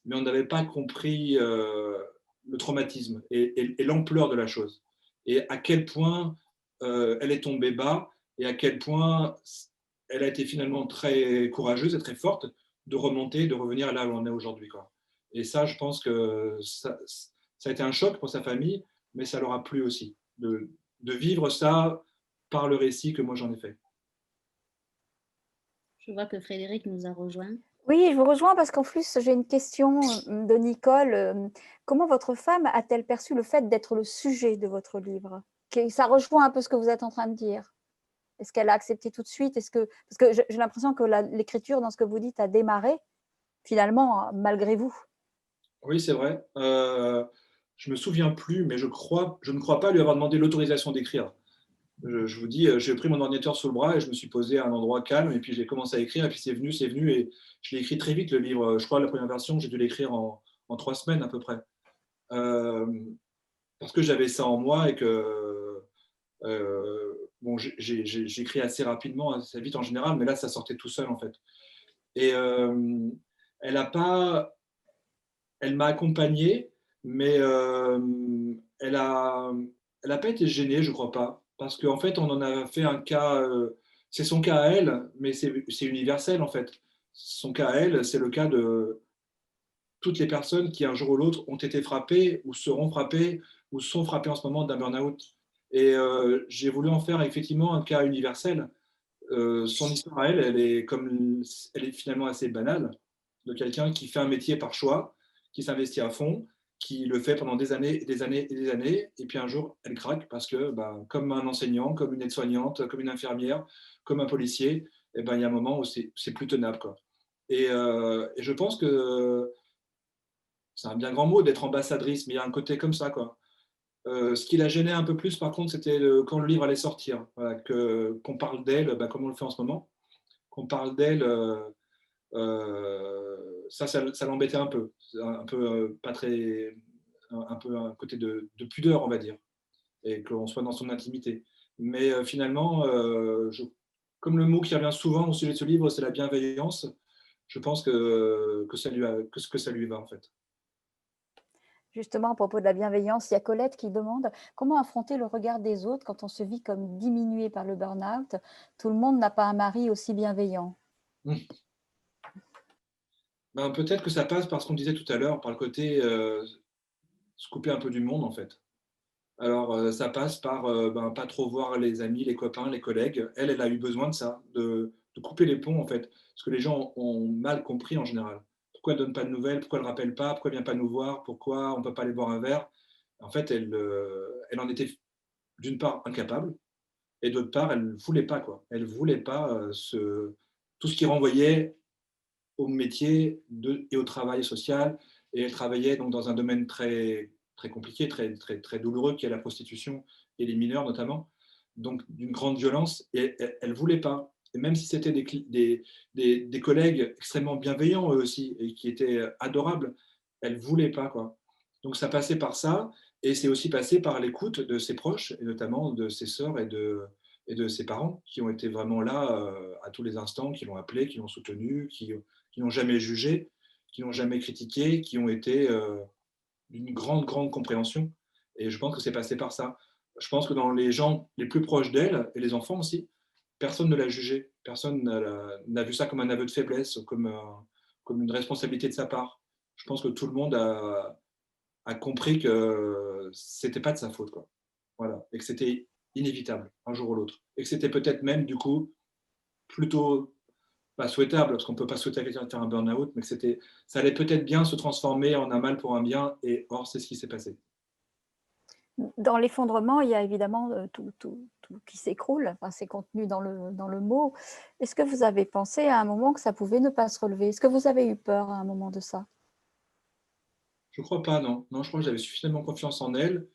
Mais on n'avait pas compris le traumatisme et l'ampleur de la chose. Et à quel point elle est tombée bas et à quel point elle a été finalement très courageuse et très forte de remonter, de revenir là où on est aujourd'hui, quoi. Et ça, je pense que ça a été un choc pour sa famille, mais ça leur a plu aussi de vivre ça par le récit que moi j'en ai fait. Je vois que Frédéric nous a rejoints. Oui, je vous rejoins parce qu'en plus, j'ai une question de Nicole. Comment votre femme a-t-elle perçu le fait d'être le sujet de votre livre? Ça rejoint un peu ce que vous êtes en train de dire. Est-ce qu'elle a accepté tout de suite? Parce que j'ai l'impression que l'écriture, dans ce que vous dites, a démarré, finalement, malgré vous. Oui, c'est vrai. Je me souviens plus, mais je ne crois pas lui avoir demandé l'autorisation d'écrire. Je vous dis, j'ai pris mon ordinateur sous le bras et je me suis posé à un endroit calme et puis j'ai commencé à écrire et puis c'est venu et je l'ai écrit très vite le livre. Je crois la première version, j'ai dû l'écrire en 3 semaines à peu près. Euh, Parce que j'avais ça en moi et que bon, j'écris assez rapidement, assez vite en général, mais là ça sortait tout seul en fait. Et elle a pas, elle m'a accompagné, mais elle a pas été gênée, je crois pas, parce qu'en fait, on en a fait un cas. C'est son cas à elle, mais c'est universel en fait. Son cas à elle, c'est le cas de toutes les personnes qui un jour ou l'autre ont été frappées ou seront frappées ou sont frappées en ce moment d'un burn-out. Et j'ai voulu en faire effectivement un cas universel. Son histoire à elle, elle est finalement assez banale, de quelqu'un qui fait un métier par choix, qui s'investit à fond, qui le fait pendant des années, et des années et des années, et puis un jour, elle craque parce que, bah, comme un enseignant, comme une aide-soignante, comme une infirmière, comme un policier, et ben, il y a un moment où c'est plus tenable, quoi. Et je pense que c'est un bien grand mot d'être ambassadrice, mais il y a un côté comme ça, quoi. Ce qui la gênait un peu plus, par contre, c'était quand le livre allait sortir, voilà, qu'on parle d'elle, bah, comme on le fait en ce moment, qu'on parle d'elle, ça l'embêtait un peu. Un peu pas très, un peu un côté de pudeur, on va dire, et qu'on soit dans son intimité. Mais finalement, comme le mot qui revient souvent au sujet de ce livre, c'est la bienveillance, je pense que ça lui va, en fait. Justement, à propos de la bienveillance, il y a Colette qui demande comment affronter le regard des autres quand on se vit comme diminué par le burn-out. Tout le monde n'a pas un mari aussi bienveillant. Ben, peut-être que ça passe par ce qu'on disait tout à l'heure, par le côté se couper un peu du monde, en fait. Alors, ça passe par ben, pas trop voir les amis, les copains, les collègues. Elle a eu besoin de ça, de couper les ponts, en fait. Parce que les gens ont mal compris en général. Pourquoi elle ne donne pas de nouvelles? Pourquoi elle ne rappelle pas? Pourquoi elle ne vient pas nous voir? Pourquoi on ne peut pas aller boire un verre? En fait, elle en était d'une part incapable, et d'autre part, elle ne voulait pas, quoi. Elle ne voulait pas tout ce qui renvoyait au métier et au travail social. Et elle travaillait donc dans un domaine très, très compliqué, très, très, très douloureux, qui est la prostitution et les mineurs notamment. Donc d'une grande violence. Et elle ne voulait pas. Et même si c'était des collègues extrêmement bienveillants eux aussi, et qui étaient adorables, elle ne voulait pas, quoi. Donc ça passait par ça. Et c'est aussi passé par l'écoute de ses proches, et notamment de ses sœurs et de ses parents, qui ont été vraiment là à tous les instants, qui l'ont appelé, qui l'ont soutenu, qui n'ont jamais jugé, qui n'ont jamais critiqué, qui ont été d'une grande, grande compréhension. Et je pense que c'est passé par ça. Je pense que dans les gens les plus proches d'elle, et les enfants aussi, personne ne l'a jugé. Personne n'a vu ça comme un aveu de faiblesse, comme une responsabilité de sa part. Je pense que tout le monde a compris que c'était pas de sa faute, quoi. Voilà. Et que c'était inévitable, un jour ou l'autre. Et que c'était peut-être même, du coup, plutôt pas souhaitable, parce qu'on ne peut pas souhaiter à quelqu'un de faire un burn-out, mais que ça allait peut-être bien se transformer en un mal pour un bien, et or, c'est ce qui s'est passé. Dans l'effondrement, il y a évidemment tout qui s'écroule. Enfin, c'est contenu dans le mot. Est-ce que vous avez pensé à un moment que ça pouvait ne pas se relever? Est-ce que vous avez eu peur à un moment de ça? Je ne crois pas, non. Non, je crois que j'avais suffisamment confiance en elle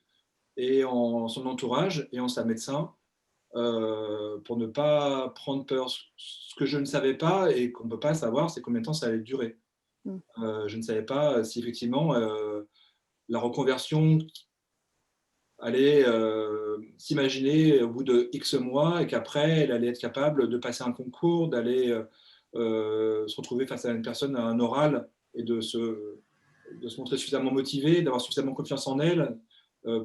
et en son entourage et en sa médecin pour ne pas prendre peur. Ce que je ne savais pas et qu'on ne peut pas savoir, c'est combien de temps ça allait durer. Je ne savais pas si effectivement la reconversion allait s'imaginer au bout de X mois et qu'après, elle allait être capable de passer un concours, d'aller se retrouver face à une personne à un oral et de se montrer suffisamment motivée, d'avoir suffisamment confiance en elle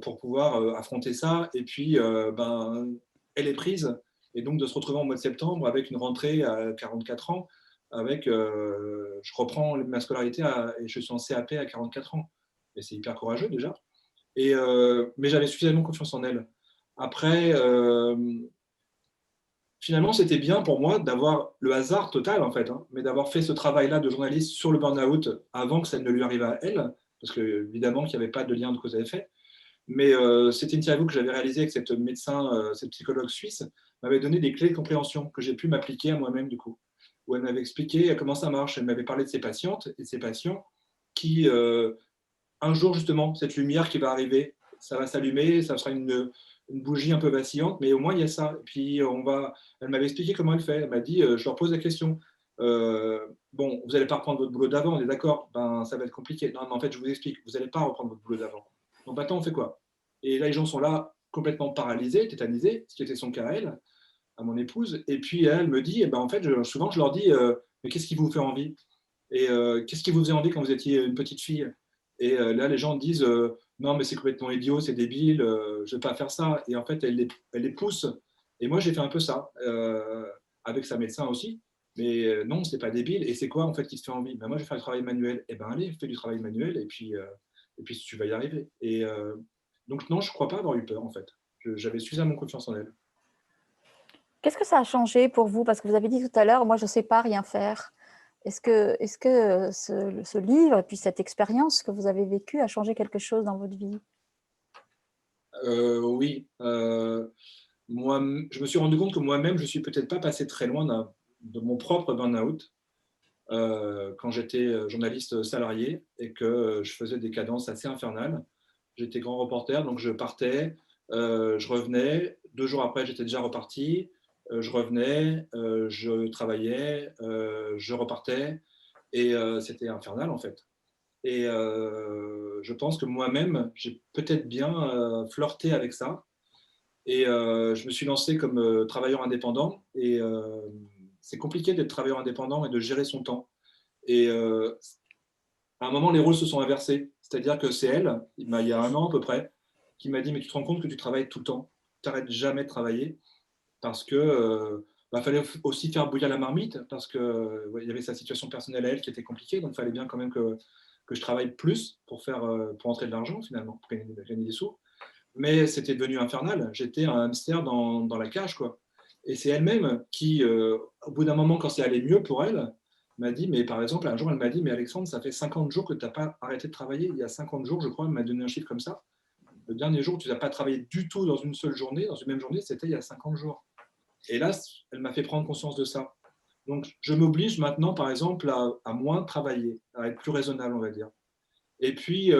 pour pouvoir affronter ça. Et puis, elle est prise. Et donc, de se retrouver en mois de septembre avec une rentrée à 44 ans, avec, je reprends ma scolarité et je suis en CAP à 44 ans. Et c'est hyper courageux déjà. Mais j'avais suffisamment confiance en elle. Après, finalement, c'était bien pour moi d'avoir le hasard total, en fait, hein, mais d'avoir fait ce travail-là de journaliste sur le burn-out avant que ça ne lui arrive à elle, parce que évidemment qu'il n'y avait pas de lien de cause à effet. Mais cette interview que j'avais réalisée avec cette médecin, cette psychologue suisse, m'avait donné des clés de compréhension que j'ai pu m'appliquer à moi-même, du coup, où elle m'avait expliqué comment ça marche. Elle m'avait parlé de ses patientes et de ses patients qui, un jour, justement, cette lumière qui va arriver, ça va s'allumer, ça sera une bougie un peu vacillante, mais au moins, il y a ça. Et puis, elle m'avait expliqué comment elle fait. Elle m'a dit, je leur pose la question. Bon, vous n'allez pas reprendre votre boulot d'avant, on est d'accord, ça va être compliqué. Non, mais en fait, je vous explique, vous n'allez pas reprendre votre boulot d'avant. Donc maintenant, on fait quoi? Et là, les gens sont là, complètement paralysés, tétanisés, ce qui était son cas à elle, à mon épouse. Et puis, elle me dit, en fait, souvent, je leur dis, mais qu'est-ce qui vous fait envie? Et qu'est-ce qui vous faisait envie quand vous étiez une petite fille? Et là, les gens disent non, mais c'est complètement idiot, c'est débile, je ne vais pas faire ça. Et en fait, elle les pousse. Et moi, j'ai fait un peu ça, avec sa médecin aussi. Mais non, c'est pas débile. Et c'est quoi en fait qui te fait envie? Moi, je vais faire du travail manuel. Eh ben, allez, fais du travail manuel et puis tu vas y arriver. Et donc, non, je ne crois pas avoir eu peur en fait. J'avais suffisamment confiance en elle. Qu'est-ce que ça a changé pour vous? Parce que vous avez dit tout à l'heure, moi, je ne sais pas rien faire. Est-ce que ce livre et puis cette expérience que vous avez vécue a changé quelque chose dans votre vie? Oui. Moi, je me suis rendu compte que moi-même, je ne suis peut-être pas passé très loin de mon propre burn-out quand j'étais journaliste salarié et que je faisais des cadences assez infernales. J'étais grand reporter, donc je partais, je revenais. 2 jours après, j'étais déjà reparti. Je revenais, je travaillais, je repartais. Et c'était infernal, en fait. Et je pense que moi-même, j'ai peut-être bien flirté avec ça. Et je me suis lancé comme travailleur indépendant. Et c'est compliqué d'être travailleur indépendant et de gérer son temps. Et à un moment, les rôles se sont inversés. C'est-à-dire que c'est elle, il y a 1 an à peu près, qui m'a dit, mais tu te rends compte que tu travailles tout le temps. Tu n'arrêtes jamais de travailler parce que fallait aussi faire bouillir la marmite parce que il y avait sa situation personnelle à elle qui était compliquée. Donc, il fallait bien quand même que je travaille plus pour entrer de l'argent finalement, pour gagner des sous. Mais c'était devenu infernal. J'étais un hamster dans la cage, quoi. Et c'est elle-même qui, au bout d'un moment, quand c'est allé mieux pour elle, m'a dit, mais par exemple, un jour, elle m'a dit, mais Alexandre, ça fait 50 jours que tu n'as pas arrêté de travailler. Il y a 50 jours, je crois, elle m'a donné un chiffre comme ça. Le dernier jour où tu n'as pas travaillé du tout dans une seule journée, dans une même journée, c'était il y a 50 jours. Et là, elle m'a fait prendre conscience de ça. Donc, je m'oblige maintenant, par exemple, à moins travailler, à être plus raisonnable, on va dire. Et puis,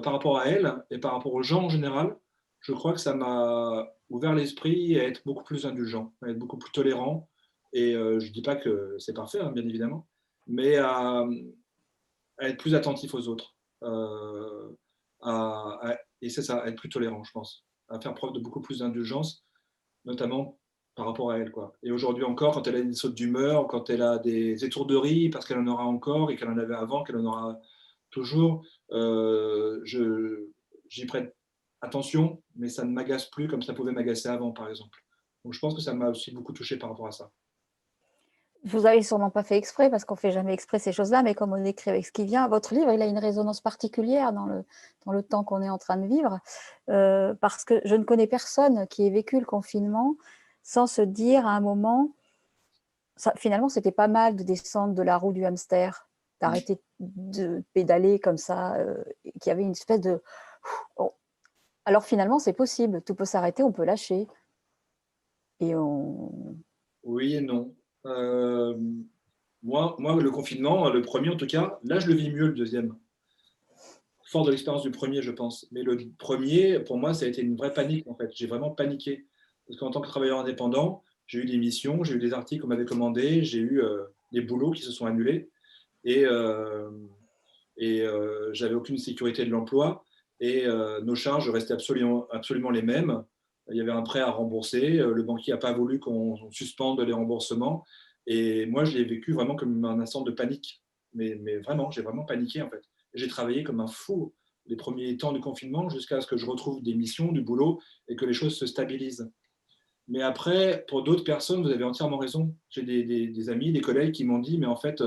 par rapport à elle et par rapport aux gens en général, je crois que ça m'a ouvert l'esprit à être beaucoup plus indulgent, à être beaucoup plus tolérant. Et je ne dis pas que c'est parfait, hein, bien évidemment, mais à être plus attentif aux autres. Et c'est ça, à être plus tolérant, je pense. À faire preuve de beaucoup plus d'indulgence, notamment par rapport à elle, quoi. Et aujourd'hui encore, quand elle a des sautes d'humeur, quand elle a des étourderies, parce qu'elle en aura encore et qu'elle en avait avant, qu'elle en aura toujours, j'y prête attention, mais ça ne m'agace plus comme ça pouvait m'agacer avant, par exemple. Donc je pense que ça m'a aussi beaucoup touché par rapport à ça. Vous avez sûrement pas fait exprès, parce qu'on fait jamais exprès ces choses-là, mais comme on écrit avec ce qui vient, votre livre, il a une résonance particulière dans le temps qu'on est en train de vivre, parce que je ne connais personne qui ait vécu le confinement sans se dire à un moment, finalement, c'était pas mal de descendre de la roue du hamster, d'arrêter de pédaler comme ça, qu'il y avait une espèce de... Oh. Alors finalement, c'est possible, tout peut s'arrêter, on peut lâcher. Et on... Oui et non. Moi, le confinement, le premier en tout cas, là, je le vis mieux, le deuxième. Fort de l'expérience du premier, je pense. Mais le premier, pour moi, ça a été une vraie panique, en fait. J'ai vraiment paniqué. Parce qu'en tant que travailleur indépendant, j'ai eu des missions, j'ai eu des articles qu'on m'avait commandés, j'ai eu des boulots qui se sont annulés. et, j'avais aucune sécurité de l'emploi, et nos charges restaient absolument les mêmes. Il y avait un prêt à rembourser, le banquier n'a pas voulu qu'on suspende les remboursements, et moi je l'ai vécu vraiment comme un instant de panique, mais vraiment, j'ai vraiment paniqué en fait. J'ai travaillé comme un fou les premiers temps du confinement jusqu'à ce que je retrouve des missions, du boulot, et que les choses se stabilisent. Mais après, pour d'autres personnes, vous avez entièrement raison. J'ai des amis, des collègues qui m'ont dit, mais en fait,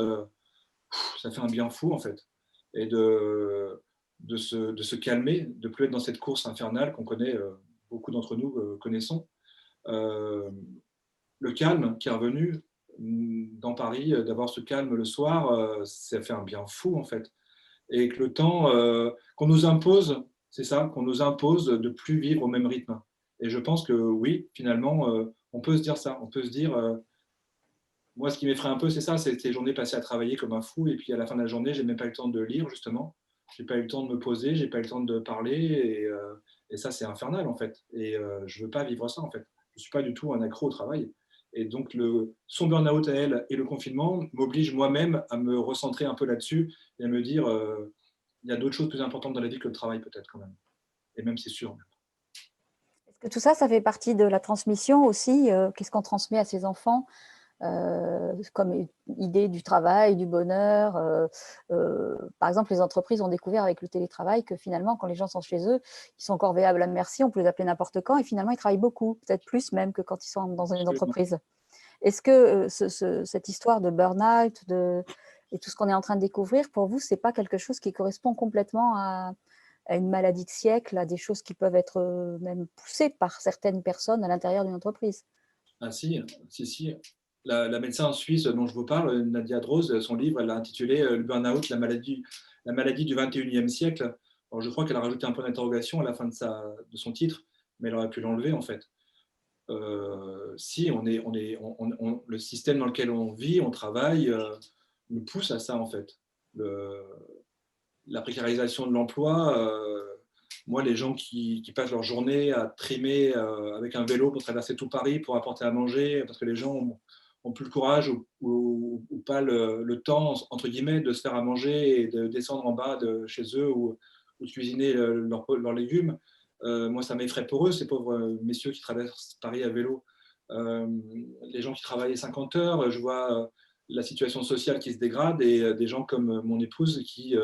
ça fait un bien fou, en fait. Et de se calmer, de ne plus être dans cette course infernale qu'on connaît, beaucoup d'entre nous connaissons. Euh, le calme qui est revenu dans Paris, d'avoir ce calme le soir, ça fait un bien fou, en fait. Et que le temps qu'on nous impose, c'est ça, qu'on nous impose de plus vivre au même rythme. Et je pense que oui, finalement, on peut se dire ça. On peut se dire, moi, ce qui m'effraie un peu, c'est ça, c'est ces journées passées à travailler comme un fou, et puis à la fin de la journée, j'ai même pas eu le temps de lire, justement. J'ai pas eu le temps de me poser, j'ai pas eu le temps de parler, et ça, c'est infernal, en fait. Et je veux pas vivre ça, en fait. Je suis pas du tout un accro au travail. Et donc, son burn-out à elle et le confinement m'obligent moi-même à me recentrer un peu là-dessus et à me dire, il y a d'autres choses plus importantes dans la vie que le travail, peut-être, quand même. Et même, c'est sûr. Est-ce que tout ça, ça fait partie de la transmission aussi? Qu'est-ce qu'on transmet à ses enfants comme idée du travail, du bonheur? Par exemple, les entreprises ont découvert avec le télétravail que finalement, quand les gens sont chez eux, ils sont corvéables à merci, on peut les appeler n'importe quand, et finalement, ils travaillent beaucoup, peut-être plus même que quand ils sont dans une entreprise. Est-ce que cette histoire de burn-out et tout ce qu'on est en train de découvrir, pour vous, ce n'est pas quelque chose qui correspond complètement à une maladie de siècle, à des choses qui peuvent être même poussées par certaines personnes à l'intérieur d'une entreprise? Ah si, si. La médecin suisse dont je vous parle, Nadia Droz, son livre, elle l'a intitulé Le burn-out, la maladie du 21e siècle. Alors, je crois qu'elle a rajouté un point d'interrogation à la fin de son titre, mais elle aurait pu l'enlever en fait. Si, le système dans lequel on vit, on travaille, nous pousse à ça en fait. La précarisation de l'emploi, moi, les gens qui passent leur journée à trimer avec un vélo pour traverser tout Paris pour apporter à manger, parce que les gens ont plus le courage ou pas le temps, entre guillemets, de se faire à manger et de descendre en bas de chez eux ou de cuisiner leurs légumes. Moi, ça m'effraie pour eux, ces pauvres messieurs qui traversent Paris à vélo. Les gens qui travaillent 50 heures, je vois la situation sociale qui se dégrade, et des gens comme mon épouse qui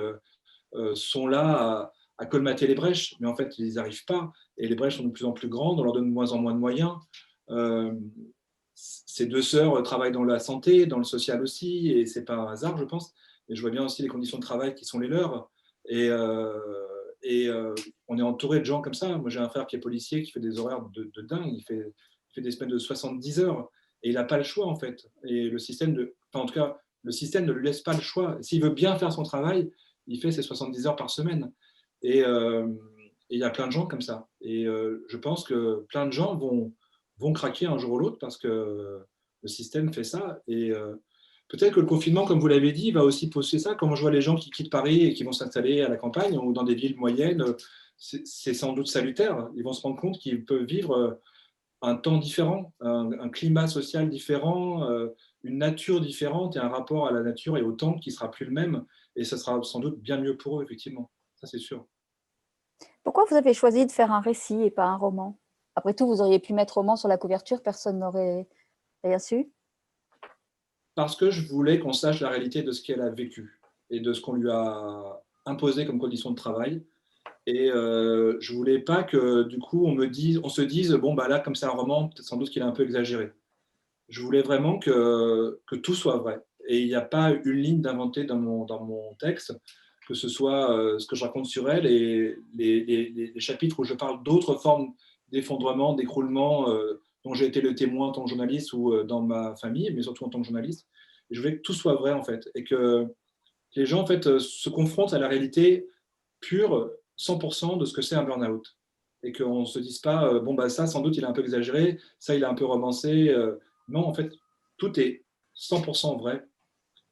sont là à colmater les brèches, mais en fait, ils n'y arrivent pas. Et les brèches sont de plus en plus grandes, on leur donne de moins en moins de moyens. Ces deux sœurs travaillent dans la santé, dans le social aussi, et c'est pas un hasard, je pense. Et je vois bien aussi les conditions de travail qui sont les leurs. Et, on est entouré de gens comme ça. Moi, j'ai un frère qui est policier, qui fait des horaires de dingue. Il fait des semaines de 70 heures. Et il n'a pas le choix, en fait. Et le système en tout cas, le système ne lui laisse pas le choix. S'il veut bien faire son travail, il fait ses 70 heures par semaine. Et il y a plein de gens comme ça. Et je pense que plein de gens vont craquer un jour ou l'autre parce que le système fait ça. Et peut-être que le confinement, comme vous l'avez dit, va aussi pousser ça. Quand je vois les gens qui quittent Paris et qui vont s'installer à la campagne ou dans des villes moyennes, c'est sans doute salutaire. Ils vont se rendre compte qu'ils peuvent vivre un temps différent, un climat social différent, une nature différente et un rapport à la nature et au temps qui sera plus le même. Et ça sera sans doute bien mieux pour eux, effectivement. Ça, c'est sûr. Pourquoi vous avez choisi de faire un récit et pas un roman? Après tout, vous auriez pu mettre roman sur la couverture, personne n'aurait rien su. Parce que je voulais qu'on sache la réalité de ce qu'elle a vécu et de ce qu'on lui a imposé comme condition de travail. Et je voulais pas que, du coup, on se dise, bon, bah là, comme c'est un roman, peut-être sans doute qu'il est un peu exagéré. Je voulais vraiment que tout soit vrai. Et il n'y a pas une ligne d'inventer dans mon texte, que ce soit ce que je raconte sur elle et les chapitres où je parle d'autres formes d'effondrement, d'écroulement dont j'ai été le témoin en tant que journaliste ou dans ma famille, mais surtout en tant que journaliste. Et je voulais que tout soit vrai, en fait, et que les gens, en fait, se confrontent à la réalité pure, 100% de ce que c'est un burn-out. Et qu'on ne se dise pas, bon, bah ça, sans doute, il est un peu exagéré, ça, il est un peu romancé. Non, en fait, tout est 100% vrai.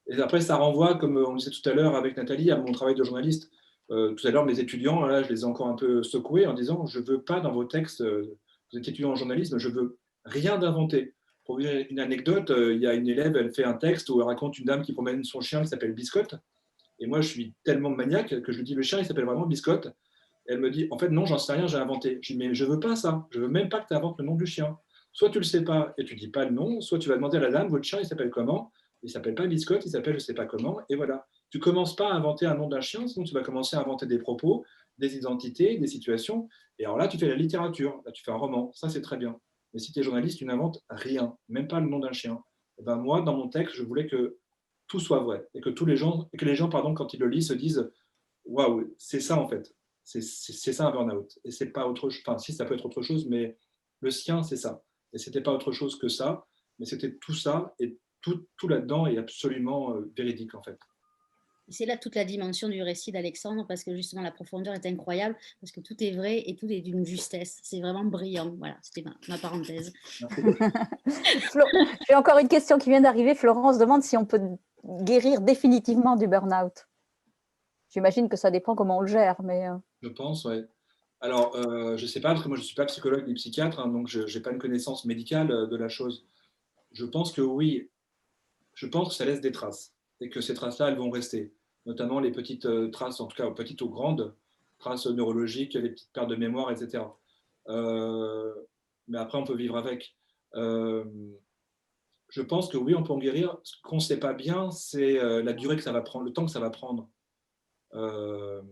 Et après, ça renvoie, comme on le disait tout à l'heure avec Nathalie, à mon travail de journaliste. Tout à l'heure, mes étudiants, là, je les ai encore un peu secoués en disant, je ne veux pas dans vos textes, vous êtes étudiants en journalisme, je ne veux rien d'inventé. Pour vous dire une anecdote, il y a une élève, elle fait un texte où elle raconte une dame qui promène son chien qui s'appelle Biscotte. Et moi, je suis tellement maniaque que je lui dis, le chien, il s'appelle vraiment Biscotte. Et elle me dit, en fait, non, j'en sais rien, j'ai inventé. Je dis, mais je veux pas ça. Je veux même pas que tu inventes le nom du chien. Soit tu le sais pas et tu dis pas le nom, soit tu vas demander à la dame, votre chien, il s'appelle comment? Il s'appelle pas Biscotte, il s'appelle je sais pas comment. Et voilà. Tu commences pas à inventer un nom d'un chien, sinon tu vas commencer à inventer des propos, des identités, des situations. Et alors là, tu fais la littérature, là, tu fais un roman. Ça, c'est très bien. Mais si tu es journaliste, tu n'inventes rien, même pas le nom d'un chien. Et ben moi, dans mon texte, je voulais que tout soit vrai et que les gens, pardon, quand ils le lisent, se disent waouh, c'est ça en fait, c'est ça un burn-out. Et c'est pas autre chose. Enfin, si ça peut être autre chose, mais le sien, c'est ça. Et c'était pas autre chose que ça, mais c'était tout ça et tout là-dedans est absolument véridique en fait. C'est là toute la dimension du récit d'Alexandre, parce que justement la profondeur est incroyable, parce que tout est vrai et tout est d'une justesse. C'est vraiment brillant. Voilà, c'était ma parenthèse. J'ai encore une question qui vient d'arriver. Florence demande si on peut guérir définitivement du burn-out. J'imagine que ça dépend comment on le gère, mais… Je pense, ouais. Alors, je ne sais pas, parce que moi je ne suis pas psychologue ni psychiatre, hein, donc je n'ai pas une connaissance médicale de la chose. Je pense que oui, je pense que ça laisse des traces et que ces traces-là, elles vont rester. Notamment les petites traces, en tout cas petites ou grandes, traces neurologiques, les petites pertes de mémoire, etc. Euh, mais après, on peut vivre avec. Euh, je pense que oui, on peut en guérir. Ce qu'on ne sait pas bien, c'est la durée que ça va prendre, le temps que ça va prendre. Euh,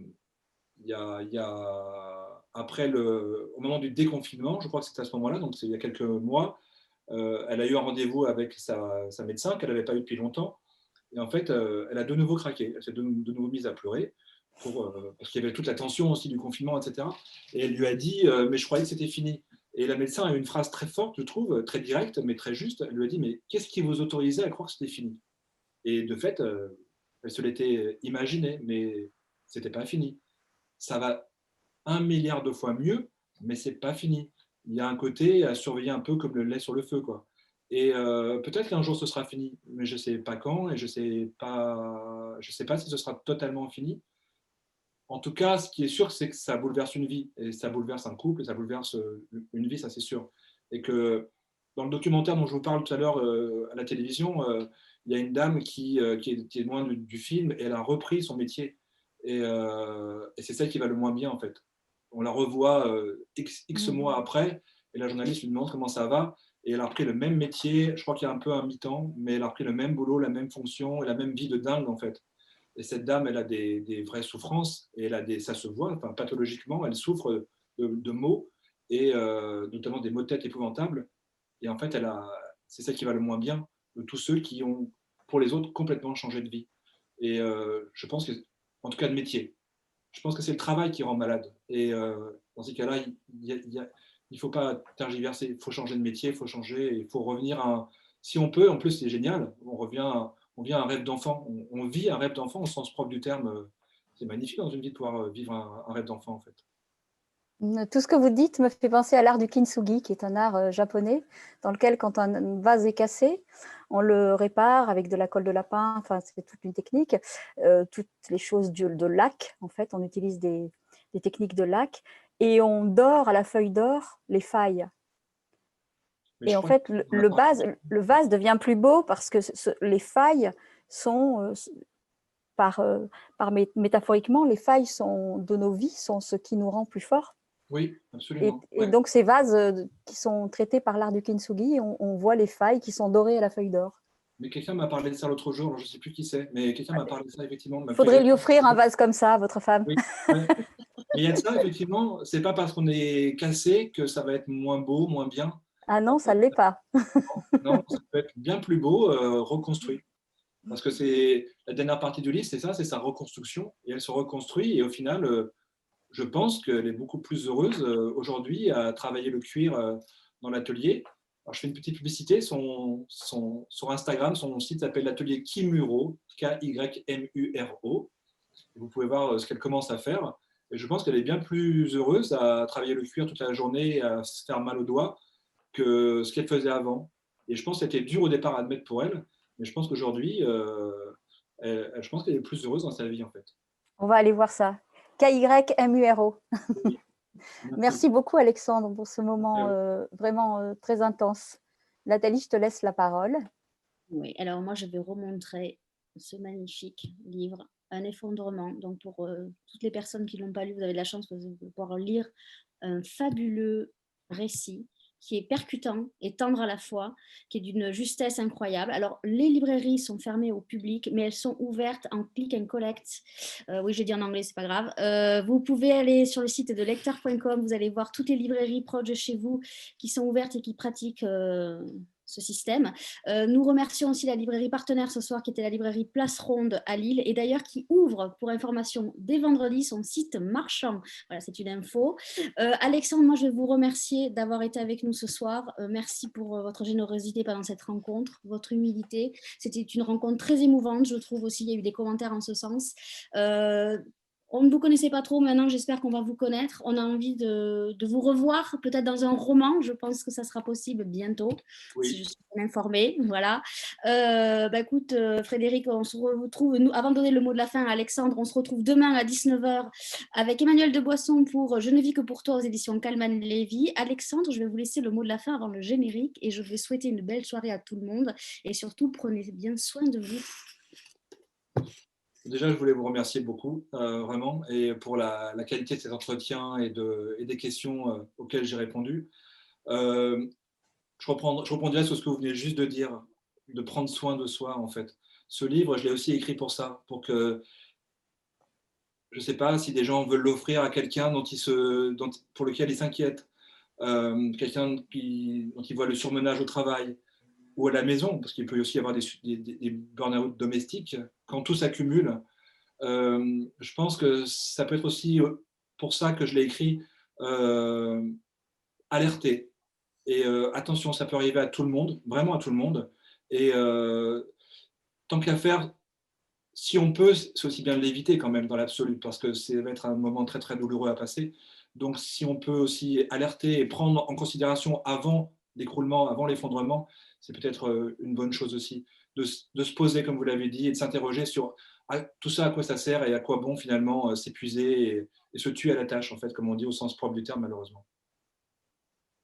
il y a après au moment du déconfinement, je crois que c'était à ce moment-là, donc c'est il y a quelques mois, elle a eu un rendez-vous avec sa médecin qu'elle n'avait pas eu depuis longtemps. Et en fait, elle a de nouveau craqué. Elle s'est de nouveau mise à pleurer parce qu'il y avait toute la tension aussi du confinement, etc. Et elle lui a dit mais je croyais que c'était fini. Et la médecin a eu une phrase très forte, je trouve, très directe, mais très juste. Elle lui a dit mais qu'est-ce qui vous autorisait à croire que c'était fini? Et de fait, elle se l'était imaginé, mais c'était pas fini. Ça va 1 milliard de fois mieux, mais c'est pas fini. Il y a un côté à surveiller un peu comme le lait sur le feu, quoi. Et peut-être qu'un jour ce sera fini, mais je sais pas quand et je sais pas si ce sera totalement fini. En tout cas, ce qui est sûr, c'est que ça bouleverse une vie et ça bouleverse un couple et ça bouleverse une vie, ça c'est sûr. Et que dans le documentaire dont je vous parle tout à l'heure à la télévision, il y a une dame qui est loin du film et elle a repris son métier. Et c'est ça qui va le moins bien en fait. On la revoit X mois après et la journaliste lui demande comment ça va. Et elle a repris le même métier, je crois qu'il y a un peu un mi-temps, mais elle a repris le même boulot, la même fonction et la même vie de dingue en fait. Et cette dame, elle a des vraies souffrances et ça se voit, enfin, pathologiquement, elle souffre de maux et notamment des maux de tête épouvantables. Et en fait, c'est ça qui va le moins bien de tous ceux qui ont, pour les autres, complètement changé de vie. Et je pense que, en tout cas de métier, je pense que c'est le travail qui rend malade. Et dans ces cas-là, il ne faut pas tergiverser, il faut changer de métier, il faut changer, il faut revenir si on peut, en plus c'est génial, on vit un rêve d'enfant, on vit un rêve d'enfant au sens propre du terme. C'est magnifique dans une vie de pouvoir vivre un rêve d'enfant en fait. Tout ce que vous dites me fait penser à l'art du kintsugi, qui est un art japonais, dans lequel, quand un vase est cassé, on le répare avec de la colle de lapin, enfin, c'est toute une technique. Toutes les choses de laque, en fait, on utilise des techniques de laque, et on dore à la feuille d'or les failles. Mais et en fait, le vase devient plus beau parce que les failles sont, métaphoriquement, les failles de nos vies sont ce qui nous rend plus forts. Oui, absolument. Et donc, ces vases qui sont traités par l'art du kintsugi, on voit les failles qui sont dorées à la feuille d'or. Mais quelqu'un m'a parlé de ça l'autre jour, je ne sais plus qui c'est, mais quelqu'un m'a parlé de ça effectivement. Il faudrait lui offrir un vase comme ça à votre femme. Oui, ouais. Mais il y a de ça, effectivement, c'est pas parce qu'on est cassé que ça va être moins beau, moins bien. Ah non, ça ne l'est pas. Non, ça peut être bien plus beau, reconstruit. Parce que c'est la dernière partie du livre, c'est ça, c'est sa reconstruction. Et elle se reconstruit. Et au final, je pense qu'elle est beaucoup plus heureuse aujourd'hui à travailler le cuir dans l'atelier. Alors, je fais une petite publicité. Sur Instagram, son site s'appelle l'atelier Kimuro, Kymuro. Vous pouvez voir ce qu'elle commence à faire. Et je pense qu'elle est bien plus heureuse à travailler le cuir toute la journée et à se faire mal aux doigts que ce qu'elle faisait avant. Et je pense que c'était dur au départ à admettre pour elle, mais je pense qu'aujourd'hui, je pense qu'elle est plus heureuse dans sa vie en fait. On va aller voir ça. Kymuro. Oui. Merci beaucoup Alexandre pour ce moment vraiment très intense. Nathalie, je te laisse la parole. Oui, alors moi, je vais remontrer ce magnifique livre, Un effondrement. Donc, pour toutes les personnes qui ne l'ont pas lu, vous avez de la chance de pouvoir lire un fabuleux récit qui est percutant et tendre à la fois, qui est d'une justesse incroyable. Alors, les librairies sont fermées au public, mais elles sont ouvertes en click and collect. Oui, j'ai dit en anglais, c'est pas grave. Vous pouvez aller sur le site de lecteur.com, vous allez voir toutes les librairies proches de chez vous qui sont ouvertes et qui pratiquent ce système. Nous remercions aussi la librairie partenaire ce soir, qui était la librairie Place Ronde à Lille, et d'ailleurs qui ouvre, pour information, dès vendredi, son site marchand. Voilà, c'est une info. Alexandre, moi, je vais vous remercier d'avoir été avec nous ce soir. Merci pour votre générosité pendant cette rencontre, votre humilité. C'était une rencontre très émouvante, je trouve aussi. Il y a eu des commentaires en ce sens. On ne vous connaissait pas trop, maintenant j'espère qu'on va vous connaître. On a envie de vous revoir, peut-être dans un roman. Je pense que ça sera possible bientôt, Oui. si je suis bien informée. Voilà. Écoute, Frédéric, on se retrouve, nous, avant de donner le mot de la fin à Alexandre, on se retrouve demain à 19h avec Emmanuel de Boisson pour Je ne vis que pour toi aux éditions Calman Lévy. Alexandre, je vais vous laisser le mot de la fin avant le générique et je vais souhaiter une belle soirée à tout le monde et surtout prenez bien soin de vous. Déjà, je voulais vous remercier beaucoup, vraiment, et pour la qualité de cet entretien et des questions auxquelles j'ai répondu. Je rebondirai sur ce que vous venez juste de dire, de prendre soin de soi, en fait. Ce livre, je l'ai aussi écrit pour ça, pour que, je ne sais pas, si des gens veulent l'offrir à quelqu'un pour lequel ils s'inquiètent, quelqu'un dont ils voient le surmenage au travail, ou à la maison, parce qu'il peut aussi y avoir des burn-out domestiques, quand tout s'accumule. Je pense que ça peut être aussi pour ça que je l'ai écrit, alerter. Et attention, ça peut arriver à tout le monde, vraiment à tout le monde. Et tant qu'à faire, si on peut, c'est aussi bien de l'éviter quand même dans l'absolu, parce que ça va être un moment très très douloureux à passer. Donc si on peut aussi alerter et prendre en considération avant l'écroulement, avant l'effondrement, c'est peut-être une bonne chose aussi, de se poser, comme vous l'avez dit, et de s'interroger sur tout ça, à quoi ça sert et à quoi bon finalement s'épuiser et se tuer à la tâche, en fait, comme on dit au sens propre du terme, malheureusement.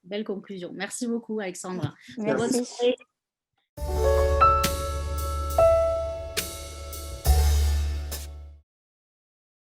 Belle conclusion. Merci beaucoup, Alexandre. Merci. Bonne soirée.